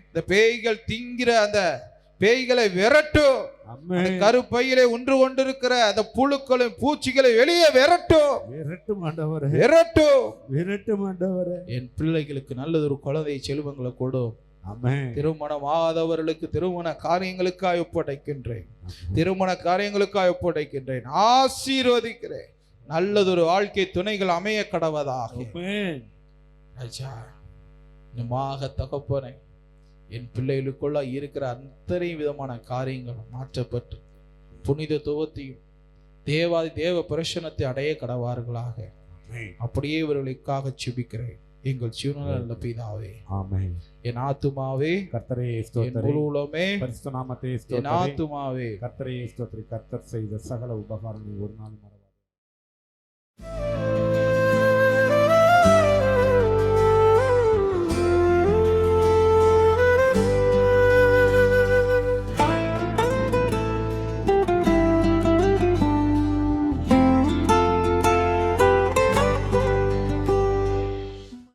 Speaker 1: இந்த பேய்கள் திங்கிற அந்த பேய்களை விரட்டும். கருப்பையிலே ஒன்று கொண்டிருக்கிற அந்த புழுக்களும் பூச்சிகளை வெளியே விரட்டும். என் பிள்ளைகளுக்கு நல்லதொரு குழந்தை செல்வங்களை கொடு. திருமணம் ஆகாதவர்களுக்கு திருமண காரியங்களுக்காக ஒப்படைக்கின்றேன். திருமண காரியங்களுக்காக ஒப்படைக்கின்றேன். ஆசீர்வதிக்கிறேன். நல்லதொரு வாழ்க்கை துணைகள் அமைய கடவதாக. தகப்பனே, என் பிள்ளைகளுக்குள்ள இருக்கிற அத்தனை விதமான காரியங்களும் மாற்றப்பட்டு புனிதத்துவத்தையும் தேவாதி தேவ பிரசனத்தை அடைய கடவார்களாக. அப்படியே இவர்களுக்காக செபிக்கிறேன் எங்கள் ஜீவனுள்ள பிதாவே. ஆமென். என் ஆத்துமாவே கர்த்தரையே ஸ்தோத்திரி. என் முழு உள்ளமே பரிசுத்த நாமத்தை ஸ்தோத்திரி. என் ஆத்துமாவே கர்த்தரையே ஸ்தோத்திரி. கர்த்தர் செய்த சகல உபகாரங்களை ஒரு நாள்